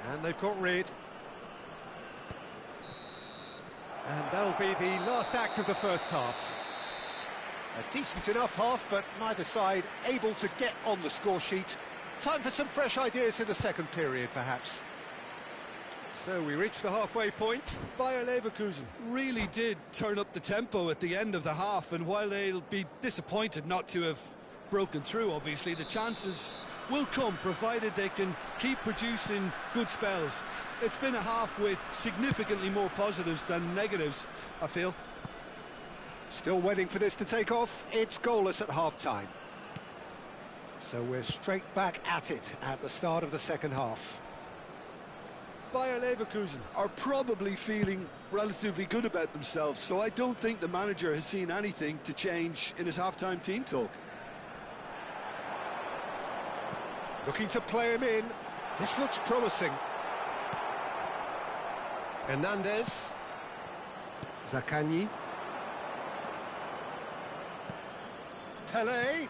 And they've got rid. And that'll be the last act of the first half. A decent enough half, but neither side able to get on the score sheet. Time for some fresh ideas in the second period, perhaps. So we reach the halfway point. Bayer Leverkusen really did turn up the tempo at the end of the half, and while they'll be disappointed not to have broken through, obviously, the chances will come, provided they can keep producing good spells. It's been a half with significantly more positives than negatives, I feel. Still waiting for this to take off. It's goalless at half-time. So we're straight back at it at the start of the second half. Bayer Leverkusen are probably feeling relatively good about themselves, so I don't think the manager has seen anything to change in his half-time team talk. Looking to play him in. This looks promising. Hernandez. Zaccagni. Pele.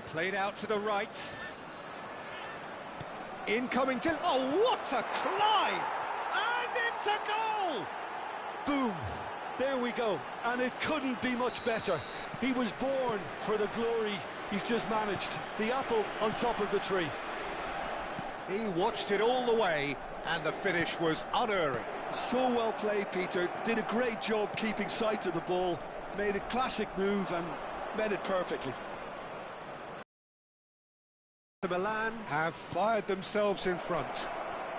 Played out to the right. Incoming to... Oh, what a climb! And it's a goal! Boom! There we go. And it couldn't be much better. He was born for the glory he's just managed. The apple on top of the tree. He watched it all the way, and the finish was unerring. So well played, Peter. Did a great job keeping sight of the ball. Made a classic move and met it perfectly. Milan have fired themselves in front.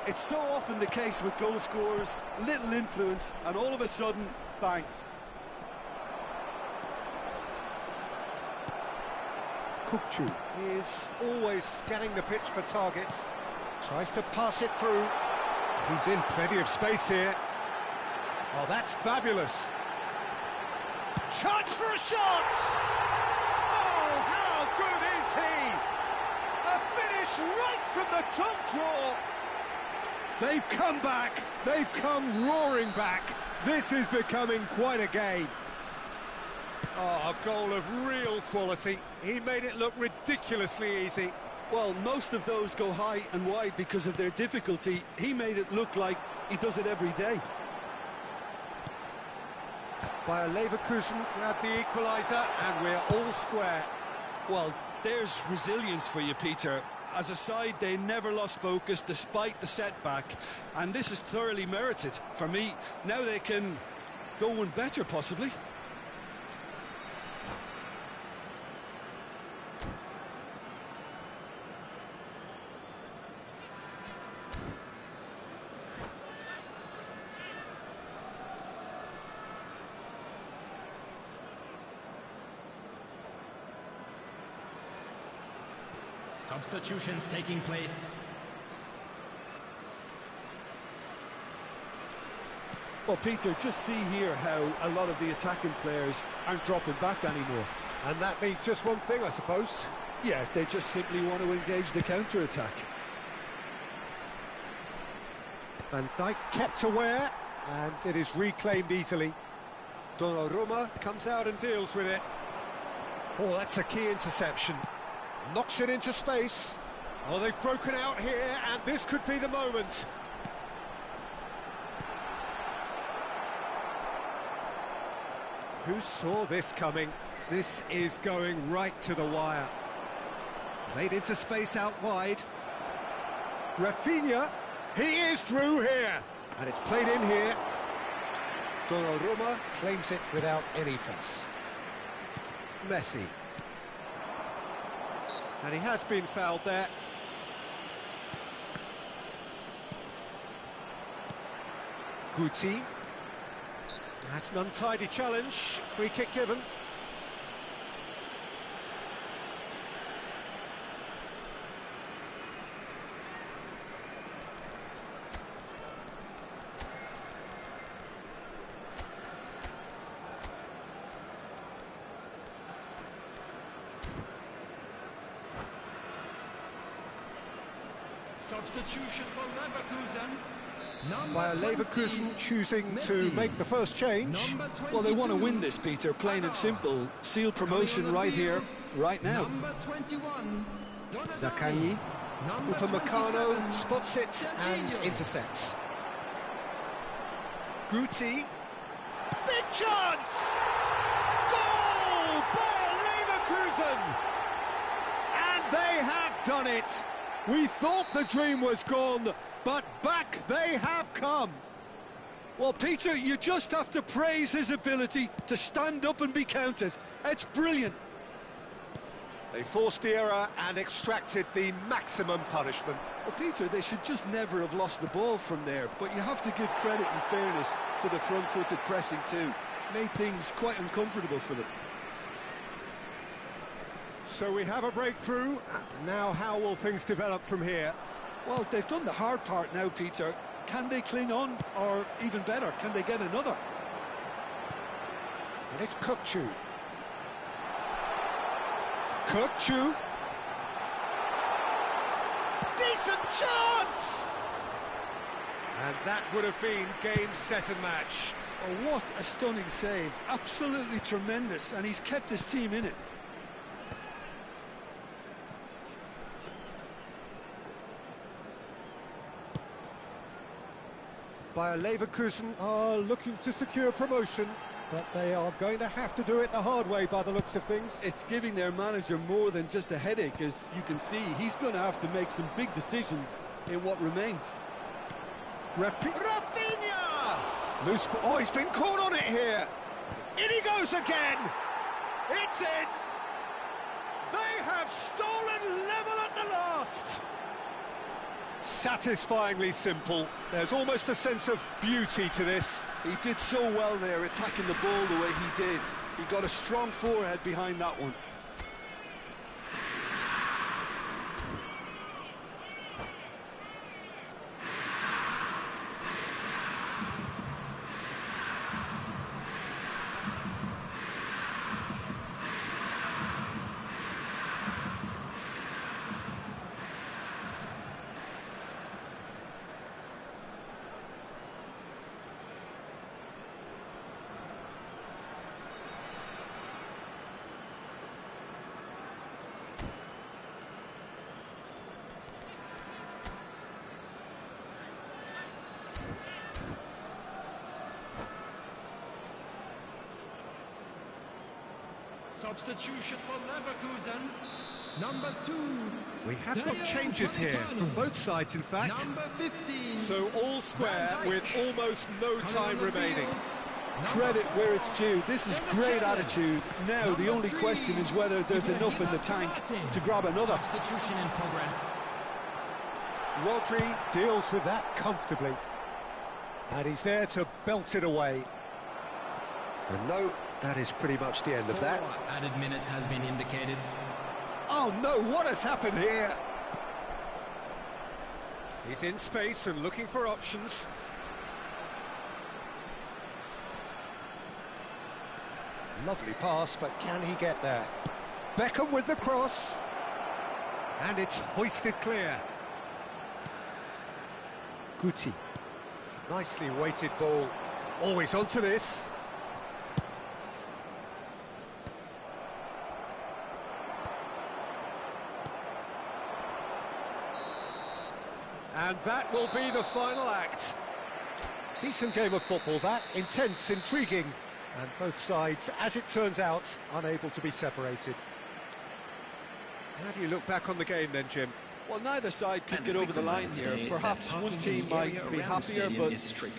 It's so often the case with goal scorers, little influence, and all of a sudden, bang. Kirkchu is always scanning the pitch for targets. Tries to pass it through. He's in plenty of space here. Oh, that's fabulous. Chance for a shot! Oh, how good is he? A finish right from the top draw. They've come back. They've come roaring back. This is becoming quite a game. Oh, a goal of real quality. He made it look ridiculously easy. Well, most of those go high and wide because of their difficulty. He made it look like he does it every day. Bayer Leverkusen grabbed the equaliser, and we're all square. Well, there's resilience for you, Peter. As a side, they never lost focus despite the setback, and this is thoroughly merited. For me, now they can go one better, possibly. Substitutions taking place. Well, Peter, just see here how a lot of the attacking players aren't dropping back anymore. And that means just one thing, I suppose. Yeah, they just simply want to engage the counter-attack. Van Dijk kept aware, and it is reclaimed easily. Donnarumma comes out and deals with it. Oh, that's a key interception. Knocks it into space. Oh, they've broken out here, and this could be the moment. Who saw this coming? This is going right to the wire. Played into space out wide. Rafinha, he is through here. And it's played in here. Donnarumma claims it without any fuss. Messi. And he has been fouled there. Guti. That's an untidy challenge. Free kick given. Substitution for Leverkusen. Bayer Leverkusen choosing to make the first change. Well, they want to win this, Peter, plain and simple. Seal promotion right here, right now. Number 21, Zaccagni. Upamecano spots it and intercepts. Guti. Big chance! Goal! Bayer Leverkusen! And they have done it! We thought the dream was gone, but back they have come. Well, Peter, you just have to praise his ability to stand up and be counted. It's brilliant. They forced the error and extracted the maximum punishment. Well, Peter, they should just never have lost the ball from there, but you have to give credit and fairness to the front-footed pressing too. Made things quite uncomfortable for them. So we have a breakthrough. Now how will things develop from here? Well, they've done the hard part now, Peter. Can they cling on, or even better, can they get another? And it's Kukçu. Kukçu. Decent chance! And that would have been game, set and match. Oh, what a stunning save. Absolutely tremendous, and he's kept his team in it. Bayer Leverkusen are looking to secure promotion, but they are going to have to do it the hard way by the looks of things. It's giving their manager more than just a headache, as you can see. He's going to have to make some big decisions in what remains. Rafinha! Loose. Oh, he's been caught on it here. In he goes again. It's in. They have stolen level at the last. Satisfyingly simple. There's almost a sense of beauty to this. He did so well there, attacking the ball the way he did. He got a strong forehead behind that one. Substitution for Leverkusen. Number 2. We have got changes here from both sides, in fact. Number 15. So all square with almost no time remaining. Credit where it's due. This is great attitude. Now the only question is whether there's enough in the tank to grab another. Substitution in progress. Rodri deals with that comfortably. And he's there to belt it away. And no, that is pretty much the end of that. 4 added minutes has been indicated. Oh no, what has happened here? He's in space and looking for options. Lovely pass, but can he get there? Beckham with the cross. And it's hoisted clear. Guti. Nicely weighted ball. Always onto this. And that will be the final act. Decent game of football, that. Intense, intriguing. And both sides, as it turns out, unable to be separated. How do you look back on the game then, Jim? Well, neither side could get over the line here. Perhaps one team might be happier, but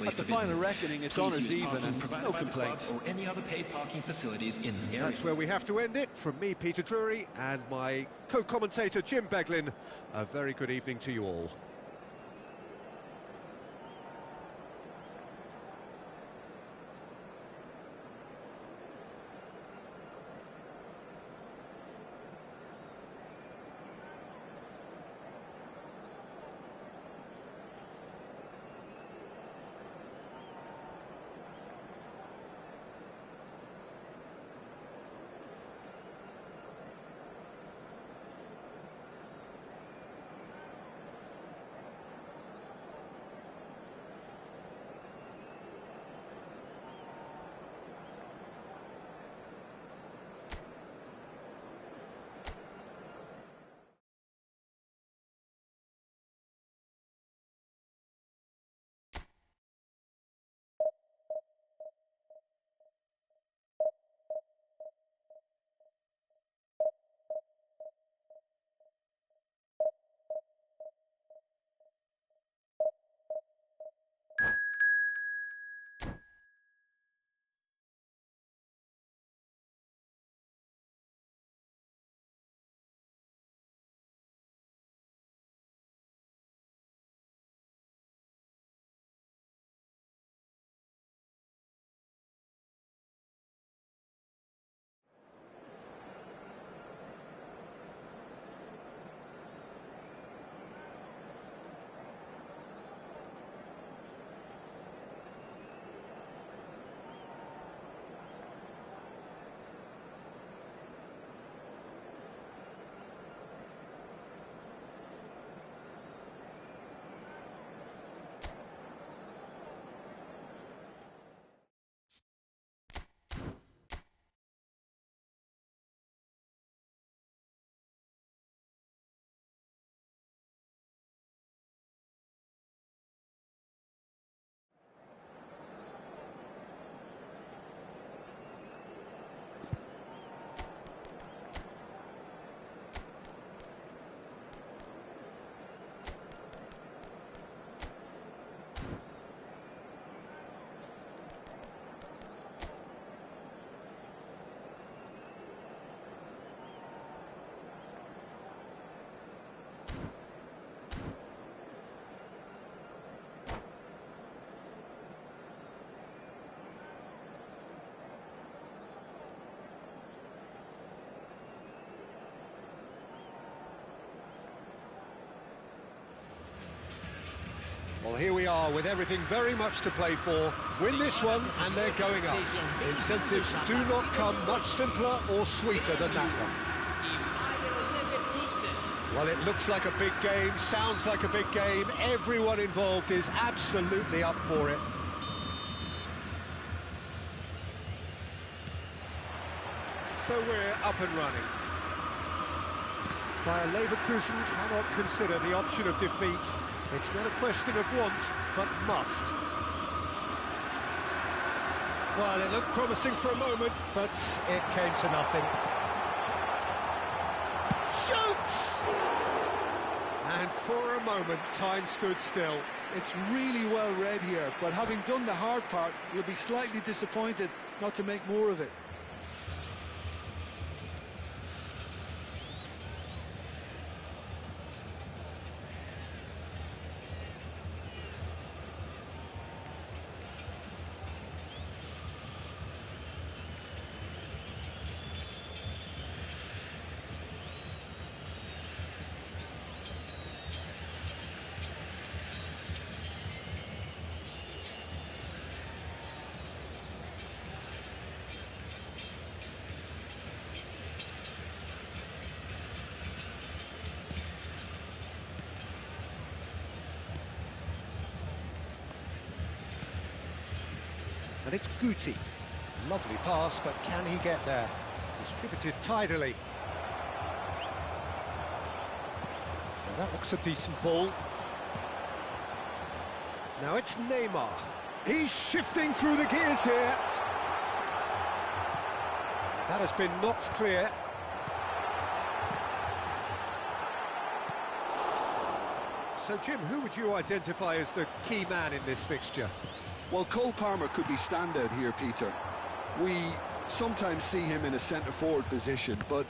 at the final reckoning, it's honours even and no complaints. Or any other paid parking facilities in the area. That's where we have to end it. From me, Peter Drury, and my co-commentator, Jim Beglin, a very good evening to you all. Well, here we are with everything very much to play for. Win this one and they're going up. Incentives do not come much simpler or sweeter than that one. Well, it looks like a big game, sounds like a big game. Everyone involved is absolutely up for it. So we're up and running. Bayer Leverkusen cannot consider the option of defeat. It's not a question of want, but must. Well, it looked promising for a moment, but it came to nothing. Shoots! And for a moment, time stood still. It's really well read here, but having done the hard part, you'll be slightly disappointed not to make more of it. And it's Guti. Lovely pass, but can he get there? Distributed tidily. Now that looks a decent ball. Now it's Neymar. He's shifting through the gears here. That has been knocked clear. So, Jim, who would you identify as the key man in this fixture? Well, Cole Palmer could be standout here, Peter. We sometimes see him in a centre-forward position, but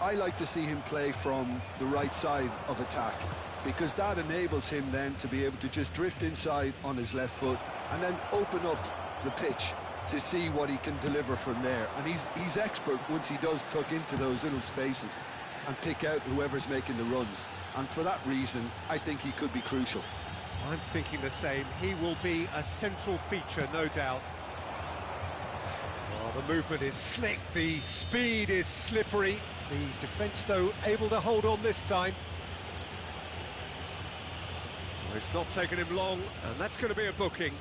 I like to see him play from the right side of attack, because that enables him then to be able to just drift inside on his left foot and then open up the pitch to see what he can deliver from there. And he's expert once he does tuck into those little spaces and pick out whoever's making the runs. And for that reason, I think he could be crucial. I'm thinking the same. He will be a central feature, no doubt. Oh, the movement is slick, the speed is slippery. The defence, though, able to hold on this time. Well, it's not taken him long, and that's going to be a booking.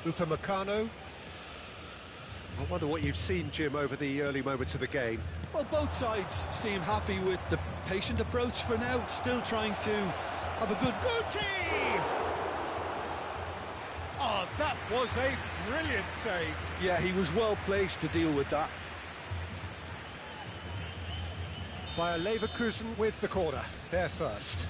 Upamecano. I wonder what you've seen, Jim, over the early moments of the game. Well, both sides seem happy with the patient approach for now, still trying to have a good... Guti! Oh, that was a brilliant save. Yeah, he was well placed to deal with that. Bayer Leverkusen with the corner, there first.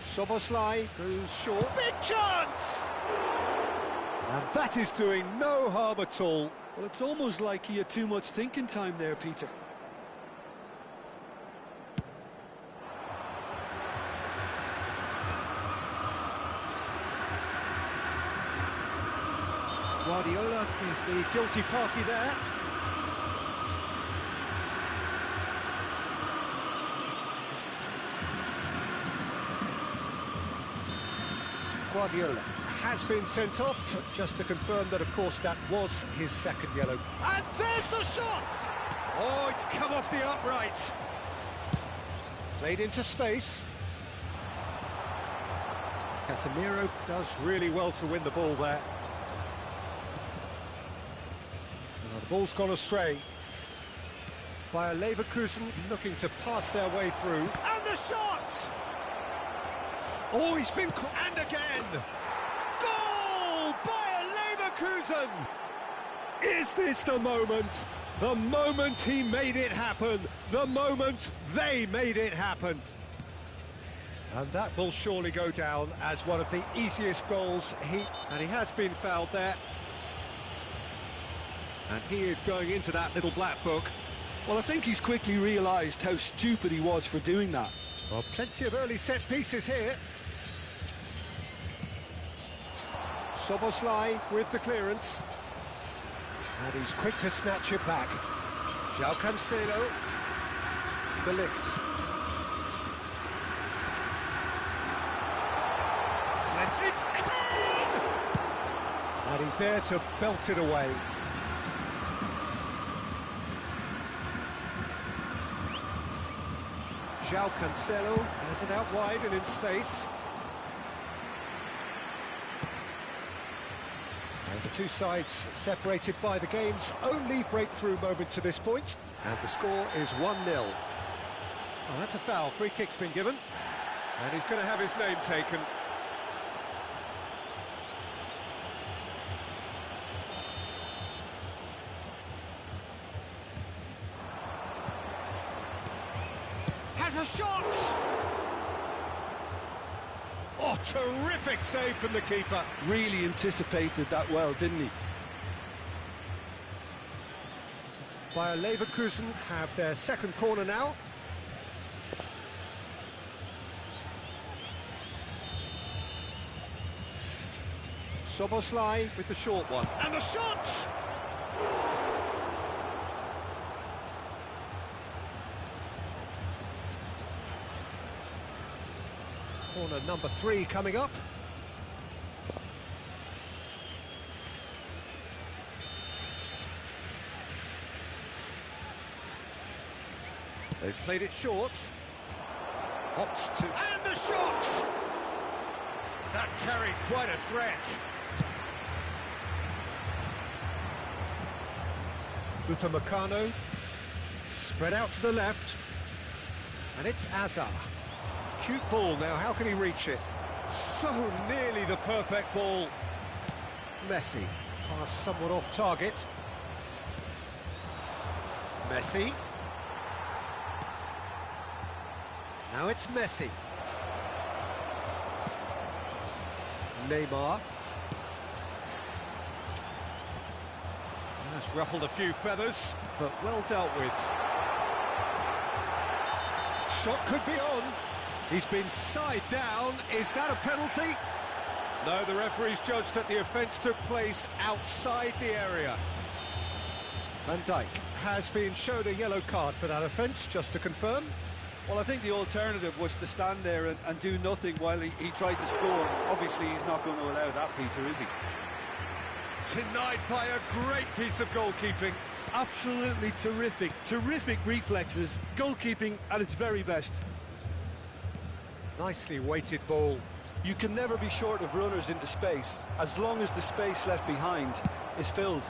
Soboslai goes short. Big chance! And that is doing no harm at all. Well, it's almost like he had too much thinking time there, Peter. Guardiola is the guilty party there. Guardiola has been sent off, just to confirm that, of course, that was his second yellow. And there's the shot! Oh, it's come off the upright. Played into space. Casemiro does really well to win the ball there. The ball's gone astray. Bayer Leverkusen looking to pass their way through. And the shot! Oh, he's been... And again! Goal! Bayer Leverkusen! Is this the moment? The moment he made it happen. The moment they made it happen. And that will surely go down as one of the easiest goals. And he has been fouled there. And he is going into that little black book. Well, I think he's quickly realised how stupid he was for doing that. Well, plenty of early set pieces here. Soboslai with the clearance. And he's quick to snatch it back. João Cancelo. De Ligt. It's clean! And he's there to belt it away. João Cancelo has it out wide and in space. And the two sides separated by the game's only breakthrough moment to this point. And the score is 1-0. Oh, that's a foul. Free kick's been given. And he's going to have his name taken. Has a shot! Oh, terrific save from the keeper. Really anticipated that well, didn't he? Bayer Leverkusen have their second corner now. Soboslai with the short one. And the shot! Corner number 3 coming up. They've played it short. Opts to... And the shot! That carried quite a threat. Upamecano. Spread out to the left. And it's Azar. Cute ball now, how can he reach it? So nearly the perfect ball. Messi. Pass somewhat off target. Messi. Now it's Messi. Neymar. That's ruffled a few feathers, but well dealt with. Shot could be on. He's been side down. Is that a penalty? No, the referee's judged that the offence took place outside the area. Van Dijk has been shown a yellow card for that offence, just to confirm. Well, I think the alternative was to stand there and do nothing while he tried to score. Obviously, he's not going to allow that, Peter, is he? Denied by a great piece of goalkeeping. Absolutely terrific. Terrific reflexes. Goalkeeping at its very best. Nicely weighted ball. You can never be short of runners into space, as long as the space left behind is filled.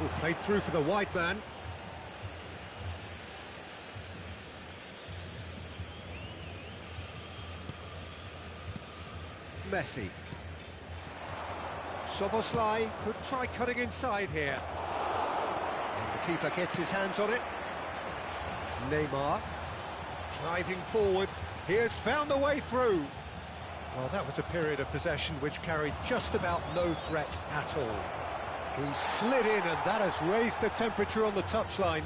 Oh, played through for the wide man. Messi. Soboslai could try cutting inside here. And the keeper gets his hands on it. Neymar. Driving forward, he has found a way through. Well, that was a period of possession which carried just about no threat at all. He slid in and that has raised the temperature on the touchline.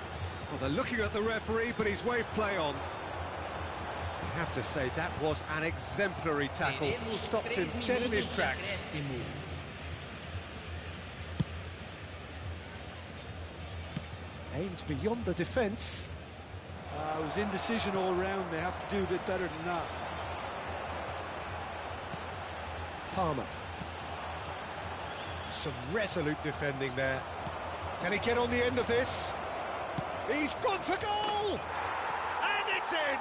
Well, they're looking at the referee, but he's waved play on. I have to say, that was an exemplary tackle. Stopped him dead in his tracks. Aimed beyond the defence. It was indecision all round. They have to do a bit better than that. Palmer. Some resolute defending there. Can he get on the end of this? He's gone for goal! And it's in!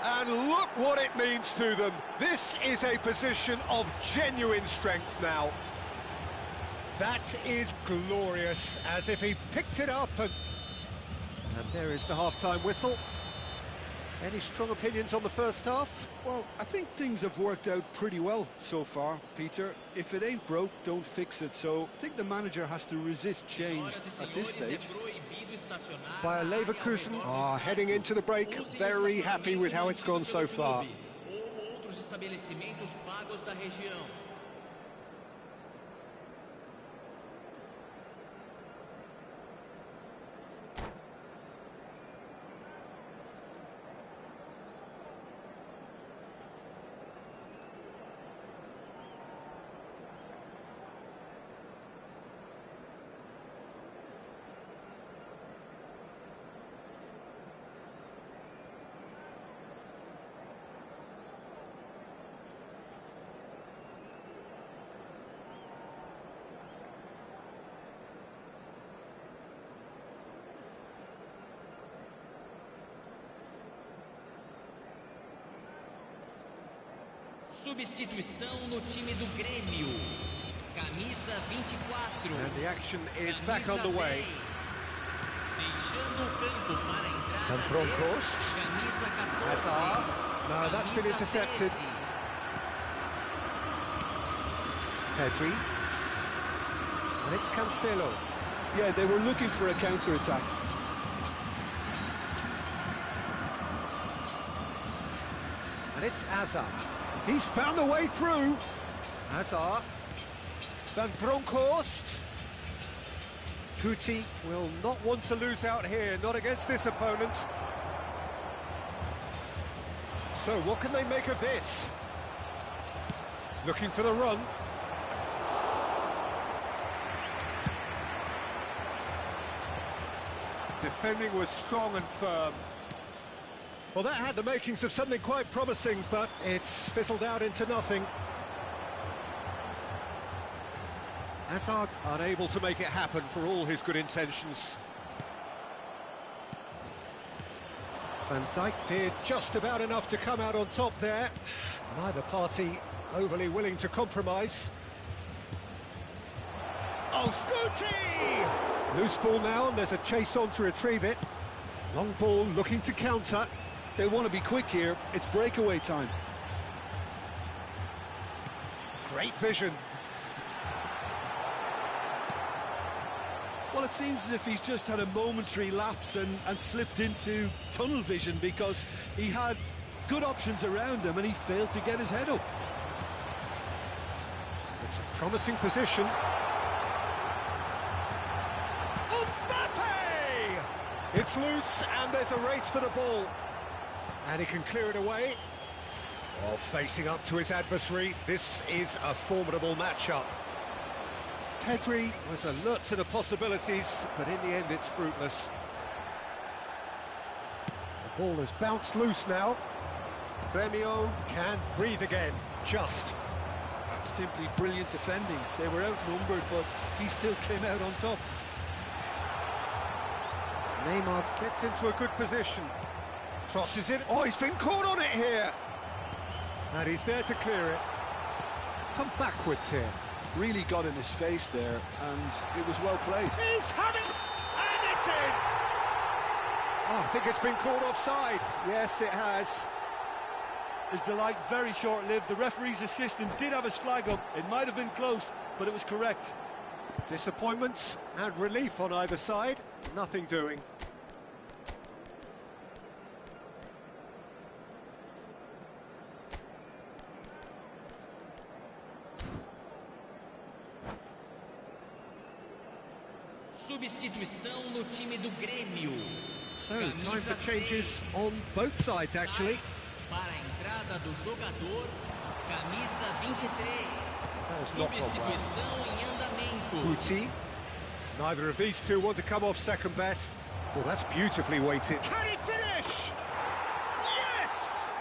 And look what it means to them. This is a position of genuine strength now. That is glorious, as if he picked it up and there is the half-time whistle. Any strong opinions on the first half? Well, I think things have worked out pretty well so far, Peter. If it ain't broke, don't fix it. So I think the manager has to resist change at this stage. Bayer Leverkusen are heading into the break, very happy with how it's gone so far. Substituição no time do Grêmio. Camisa 24. And the action is back on the way. Deixando o campo para a entrada. And Bronkhorst. Camisa 14. Hazard. No, that's been intercepted. Pedri. And it's Cancelo. Yeah, they were looking for a counter-attack. And it's Hazard. He's found a way through. Hazard. Van Bronkhorst. Guti will not want to lose out here, not against this opponent. So what can they make of this? Looking for the run. Defending was strong and firm. Well, that had the makings of something quite promising, but it's fizzled out into nothing. Hazard unable to make it happen for all his good intentions. Van Dijk did just about enough to come out on top there. Neither party overly willing to compromise. Oh, Guti! Loose ball now, and there's a chase on to retrieve it. Long ball looking to counter. They want to be quick here. It's breakaway time. Great vision. Well, it seems as if he's just had a momentary lapse and slipped into tunnel vision, because he had good options around him and he failed to get his head up. It's a promising position. It's loose, and there's a race for the ball. And he can clear it away. While facing up to his adversary, this is a formidable matchup. Pedri was alert to the possibilities, but in the end it's fruitless. The ball has bounced loose now. Grêmio can breathe again, just. That's simply brilliant defending. They were outnumbered, but he still came out on top. Neymar gets into a good position. Crosses it. Oh, he's been caught on it here. And he's there to clear it. He's come backwards here. Really got in his face there, and it was well played. He's had it! And it's in! Oh, I think it's been called offside. Yes, it has. Is the light very short-lived? The referee's assistant did have his flag up. It might have been close, but it was correct. Disappointment and relief on either side. Nothing doing. Substituição no time do Grêmio. So, time for changes on both sides, actually. Para a entrada do jogador, camisa 23. Substituição em andamento. Guti. Neither of these two want to come off second best. Well, that's beautifully weighted. Can he finish? Yes!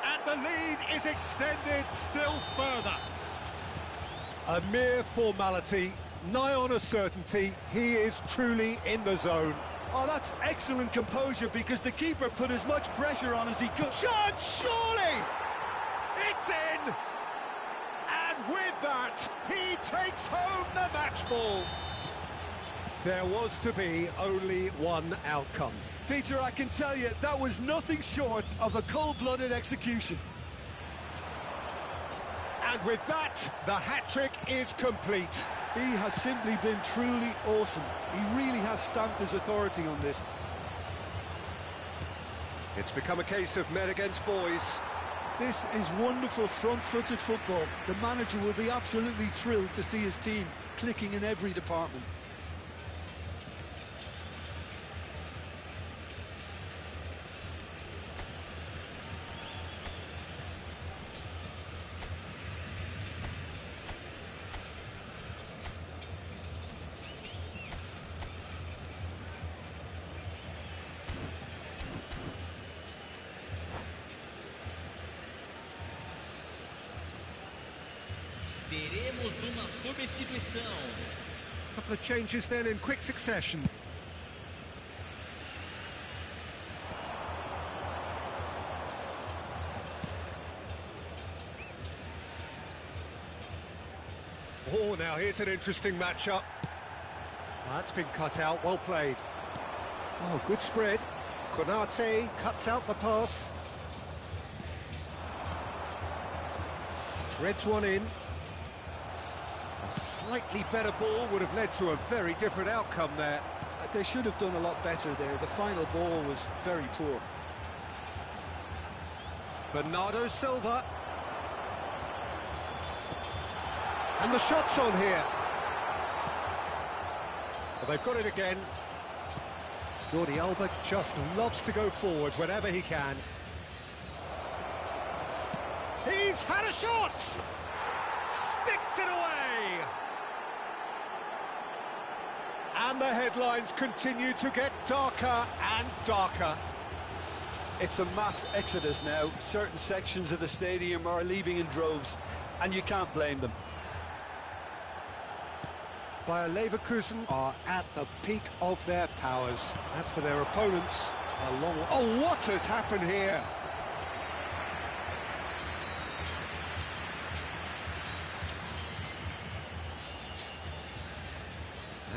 And the lead is extended still further. A mere formality, nigh on a certainty. He is truly in the zone. Oh, that's excellent composure, because the keeper put as much pressure on as he could. Shot, surely! It's in! And with that, he takes home the match ball. There was to be only one outcome. Peter, I can tell you, that was nothing short of a cold-blooded execution. And with that, the hat-trick is complete. He has simply been truly awesome. He really has stamped his authority on this. It's become a case of men against boys. This is wonderful front-footed football. The manager will be absolutely thrilled to see his team clicking in every department. Teremos uma substituição. A couple of changes then in quick succession. Oh, now here's an interesting matchup. That's been cut out, well played. Oh, good spread. Konate cuts out the pass. Threads one in. A slightly better ball would have led to a very different outcome there. They should have done a lot better there. The final ball was very poor. Bernardo Silva. And the shot's on here. Well, they've got it again. Jordi Alba just loves to go forward whenever he can. He's had a shot! Sticks it away! And the headlines continue to get darker and darker. It's a mass exodus now. Certain sections of the stadium are leaving in droves, and you can't blame them. Bayer Leverkusen are at the peak of their powers. As for their opponents, a long... Oh, what has happened here?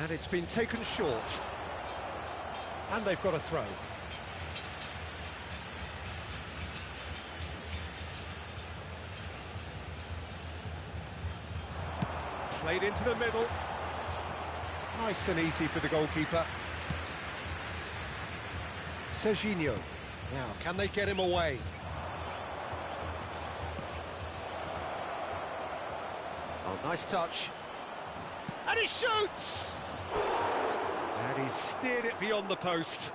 And it's been taken short. And they've got a throw. Played into the middle. Nice and easy for the goalkeeper. Serginho. Now, can they get him away? Oh, nice touch. And he shoots! And he's steered it beyond the post.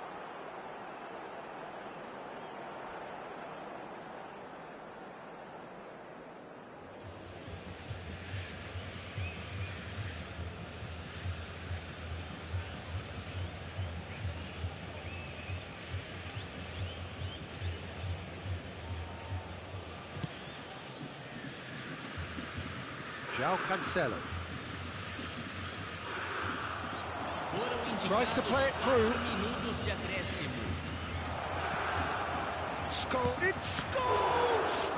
João Cancelo. Tries to play it through. It scores!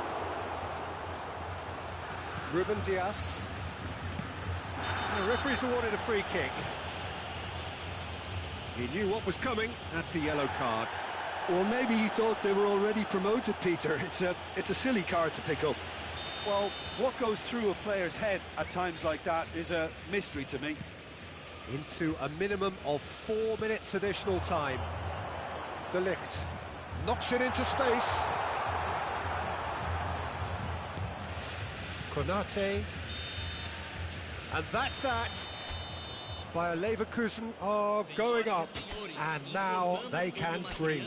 Ruben Dias. The referee's awarded a free kick. He knew what was coming. That's a yellow card. Well, maybe he thought they were already promoted, Peter. It's a silly card to pick up. Well, what goes through a player's head at times like that is a mystery to me. Into a minimum of 4 minutes additional time. De Ligt knocks it into space. Konate. And that's that. Bayer Leverkusen are going up, and now they can breathe.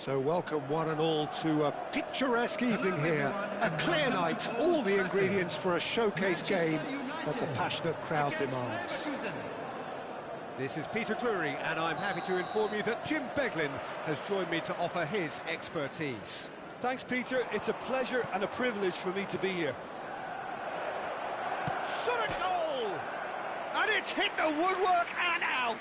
So welcome one and all to a picturesque evening here. A clear night, all the ingredients for a showcase game that the passionate crowd demands. This is Peter Drury, and I'm happy to inform you that Jim Beglin has joined me to offer his expertise. Thanks, Peter. It's a pleasure and a privilege for me to be here. Shot at goal! And it's hit the woodwork and out!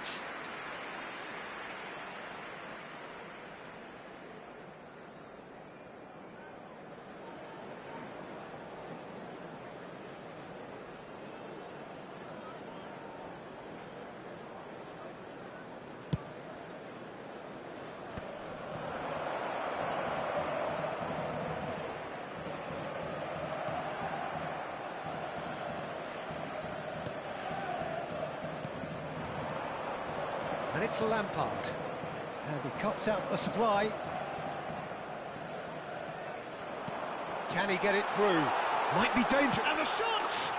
And it's Lampard. And he cuts out the supply. Can he get it through? Might be dangerous. And the shot!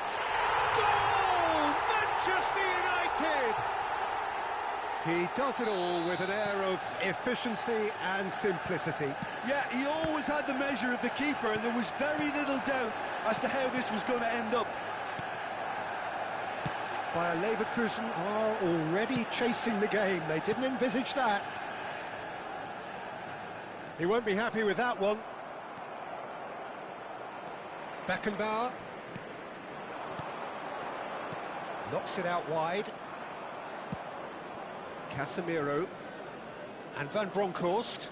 Goal! Manchester United! He does it all with an air of efficiency and simplicity. Yeah, he always had the measure of the keeper, and there was very little doubt as to how this was going to end up. Bayer Leverkusen are already chasing the game. They didn't envisage that. He won't be happy with that one. Beckenbauer knocks it out wide. Casemiro and Van Bronckhorst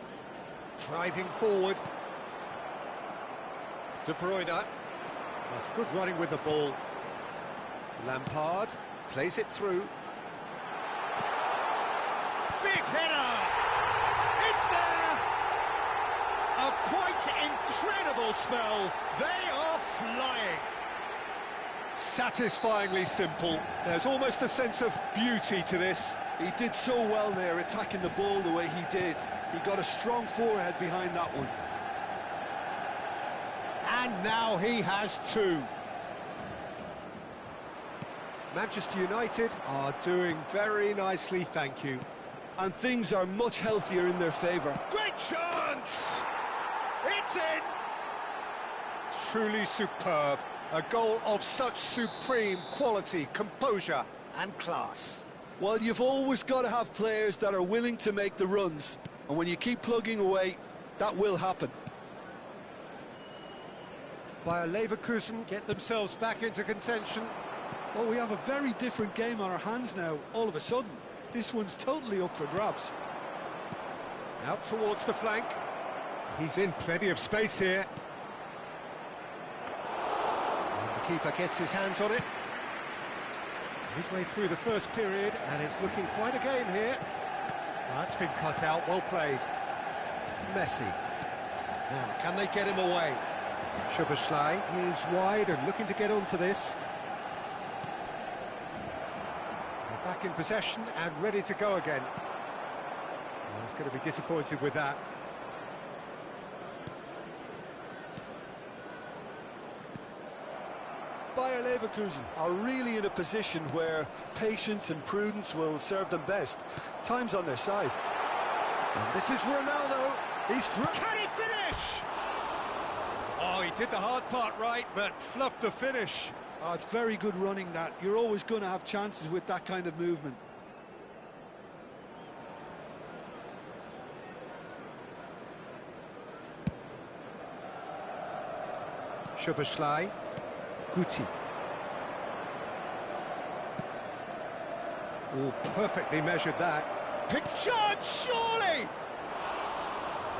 driving forward. De Bruyne. That's good running with the ball. Lampard plays it through. Big header! It's there! A quite incredible spell. They are flying. Satisfyingly simple. There's almost a sense of beauty to this. He did so well there, attacking the ball the way he did. He got a strong forehead behind that one. And now he has two. Manchester United are doing very nicely, thank you. And things are much healthier in their favour. Great chance! It's in! Truly superb. A goal of such supreme quality, composure and class. Well, you've always got to have players that are willing to make the runs. And when you keep plugging away, that will happen. Bayer Leverkusen get themselves back into contention. Well, we have a very different game on our hands now, all of a sudden. This one's totally up for grabs. Out towards the flank. He's in plenty of space here. And the keeper gets his hands on it. Midway through the first period, and it's looking quite a game here. That's been cut out, well played. Messi. Now, can they get him away? Szoboszlai is wide and looking to get onto this. Back in possession and ready to go again. Well, he's going to be disappointed with that. Bayer Leverkusen are really in a position where patience and prudence will serve them best. Time's on their side. And this is Ronaldo. He's through. Can he finish? Oh, he did the hard part right, but fluffed the finish. Oh, it's very good running, that. You're always going to have chances with that kind of movement. Szoboszlai. Guti. Oh, perfectly measured that. Picked chance, surely!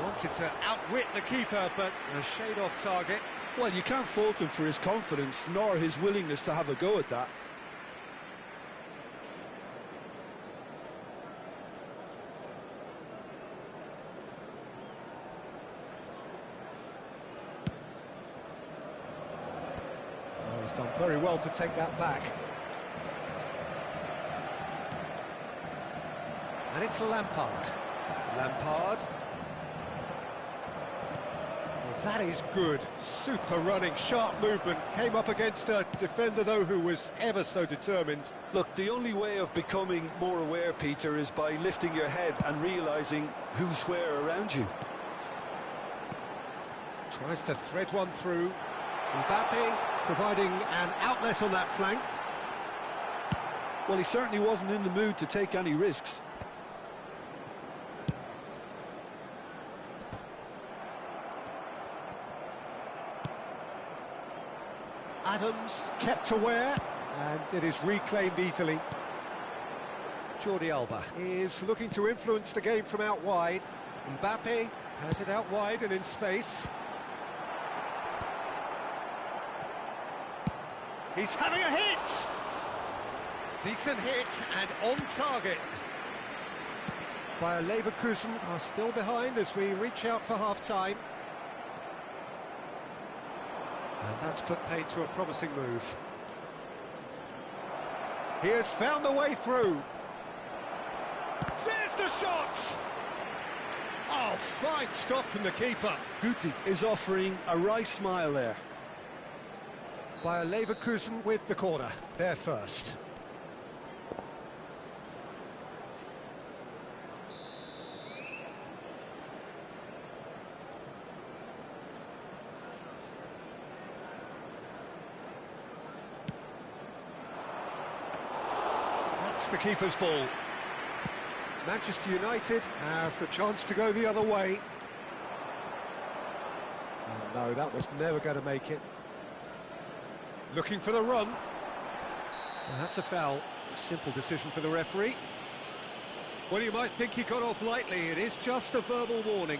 Wanted to outwit the keeper, but a shade off target. Well, you can't fault him for his confidence, nor his willingness to have a go at that. Oh, he's done very well to take that back. And it's Lampard. Lampard. That is good. Super running, sharp movement. Came up against a defender, though, who was ever so determined. Look, the only way of becoming more aware, Peter, is by lifting your head and realising who's where around you. Tries to thread one through. Mbappe providing an outlet on that flank. Well, he certainly wasn't in the mood to take any risks. Adams kept aware, and it is reclaimed easily. Jordi Alba is looking to influence the game from out wide. Mbappe has it out wide and in space. He's having a hit! Decent hit and on target. Bayer Leverkusen are still behind as we reach out for half-time. And that's put paid to a promising move. He has found the way through. There's the shot! Oh, fine stop from the keeper. Guti is offering a wry smile there. Bayer Leverkusen with the corner. They're first. That's the keeper's ball. Manchester United have the chance to go the other way. Oh, no, that was never going to make it. Looking for the run. Well, that's a foul. A simple decision for the referee. Well, you might think he got off lightly. It is just a verbal warning.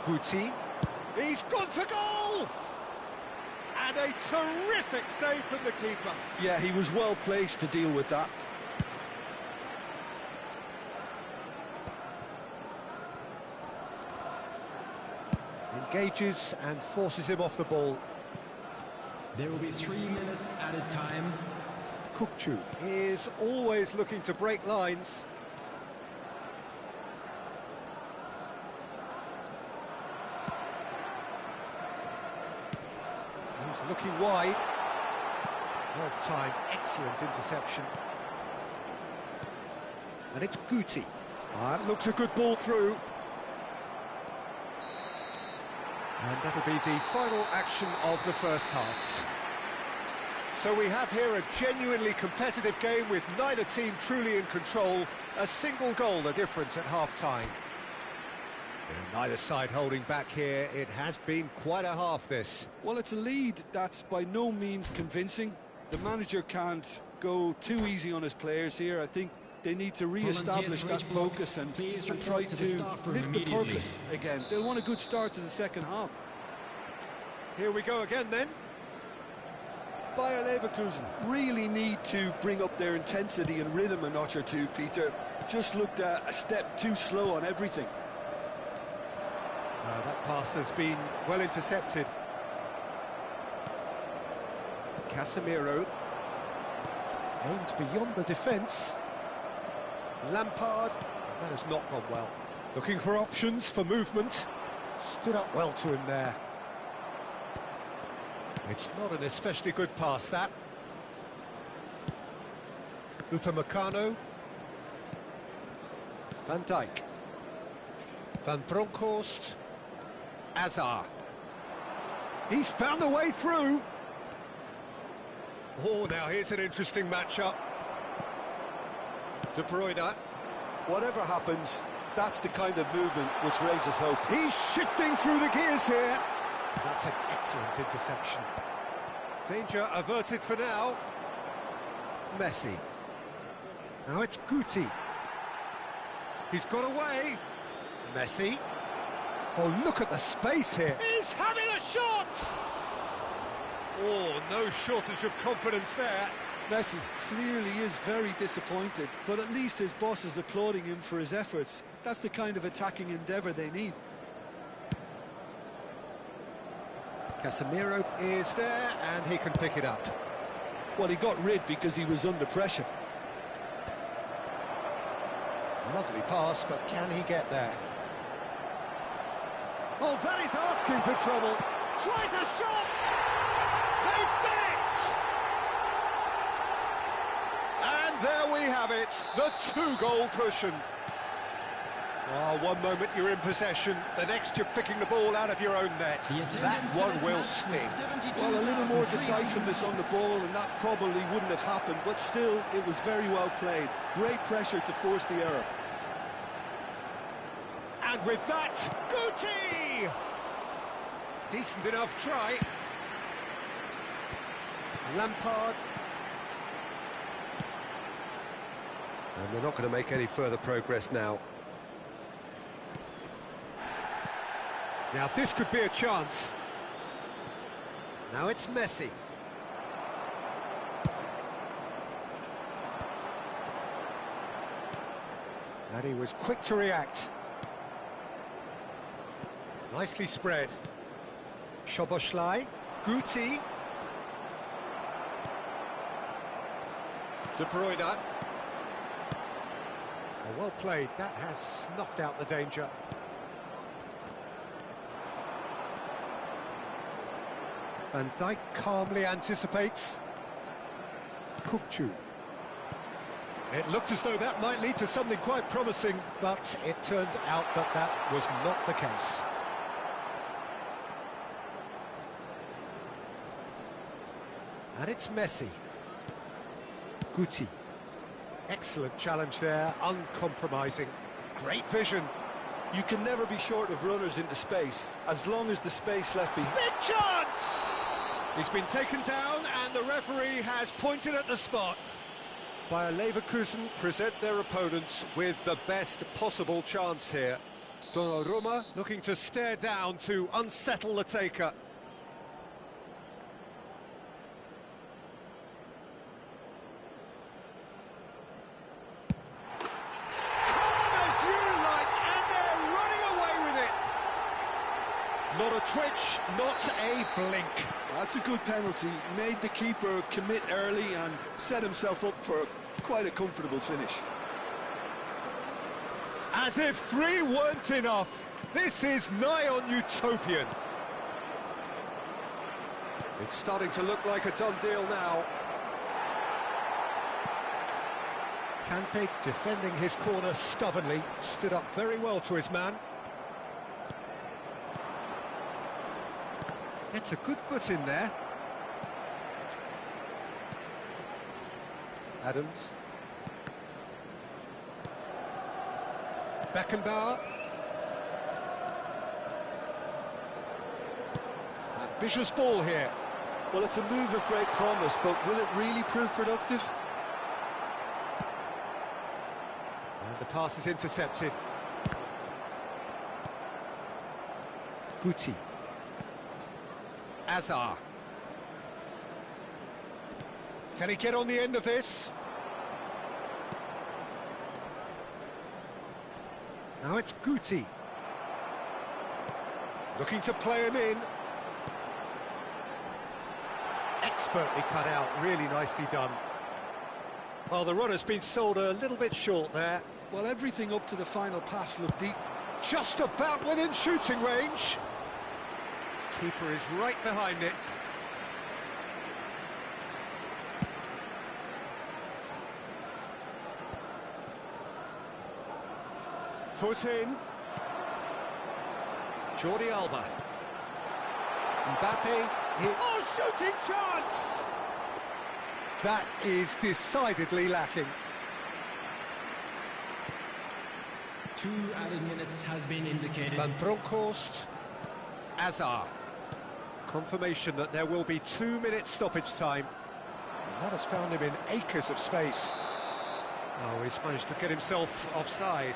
Guti. He's gone for goal! And a terrific save from the keeper. Yeah, he was well placed to deal with that. Engages and forces him off the ball. There will be 3 minutes added time. Kukçu is always looking to break lines. He's looking wide. Well timed, excellent interception. And it's Guti. That looks a good ball through. And that'll be the final action of the first half. So we have here a genuinely competitive game with neither team truly in control. A single goal the difference at half-time. Neither side holding back here. It has been quite a half, this. Well, it's a lead that's by no means convincing. The manager can't go too easy on his players here. I think they need to re-establish that focus and try to lift the purpose again. They'll want a good start to the second half. Here we go again then. Bayer Leverkusen really need to bring up their intensity and rhythm a notch or two, Peter. Just looked a step too slow on everything. That pass has been well intercepted. Casemiro aims beyond the defence. Lampard, that has not gone well. Looking for options for movement. Stood up well to him there. It's not an especially good pass, that. Upamecano. Van Dijk. Van Bronckhorst. Azar. He's found a way through. Oh, now here's an interesting matchup. De Bruyne. Whatever happens, that's the kind of movement which raises hope. He's shifting through the gears here. That's an excellent interception. Danger averted for now. Messi. Now it's Guti. He's got away. Messi. Oh, look at the space here. He's having a shot! Oh, no shortage of confidence there. Messi clearly is very disappointed, but at least his boss is applauding him for his efforts. That's the kind of attacking endeavour they need. Casemiro is there, and he can pick it up. Well, he got rid because he was under pressure. Lovely pass, but can he get there? Oh, that is asking for trouble. Tries a shot! They've done it! And there we have it, the two-goal cushion. Oh, one moment you're in possession, the next you're picking the ball out of your own net. That one will sting. Well, a little more decisiveness on the ball and that probably wouldn't have happened, but still, it was very well played. Great pressure to force the error. And with that, Guti! Decent enough try. Lampard. And they're not going to make any further progress now. Now this could be a chance. Now it's Messi. And he was quick to react. Nicely spread. Szoboszlai. Guti. De Bruyne. Oh, well played. That has snuffed out the danger. Van Dijk calmly anticipates. Kukçu. It looked as though that might lead to something quite promising, but it turned out that that was not the case. And it's Messi. Guti. Excellent challenge there, uncompromising. Great vision. You can never be short of runners into space, as long as the space left behind. Big chance! He's been taken down and the referee has pointed at the spot. Bayer Leverkusen present their opponents with the best possible chance here. Donnarumma looking to stare down to unsettle the taker. Not a twitch, not a blink. That's a good penalty. Made the keeper commit early and set himself up for quite a comfortable finish. As if 3 weren't enough. This is nigh on utopian. It's starting to look like a done deal now. Kante defending his corner stubbornly, stood up very well to his man. It's a good foot in there. Adams. Beckenbauer. Ambitious ball here. Well, it's a move of great promise, but will it really prove productive? And the pass is intercepted. Guti. Azar. Can he get on the end of this? Now it's Guti. Looking to play him in. Expertly cut out, really nicely done. Well, the runner's been sold a little bit short there. Well, everything up to the final pass looked deep. Just about within shooting range. Keeper is right behind it. Foot in. Jordi Alba. Mbappe. Oh, shooting chance! That is decidedly lacking. 2 added minutes has been indicated. Van Bronckhorst. Azar. Confirmation that there will be 2 minutes stoppage time. And that has found him in acres of space. Oh, he's managed to get himself offside.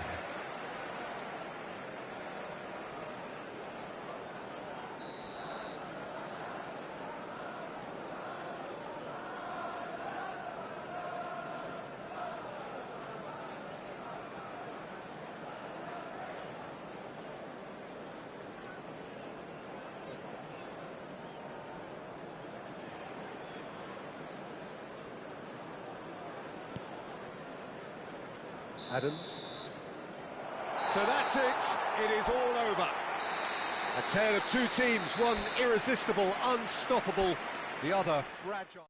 Adams. So that's it. It is all over. A tale of 2 teams, one irresistible, unstoppable, the other fragile.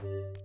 you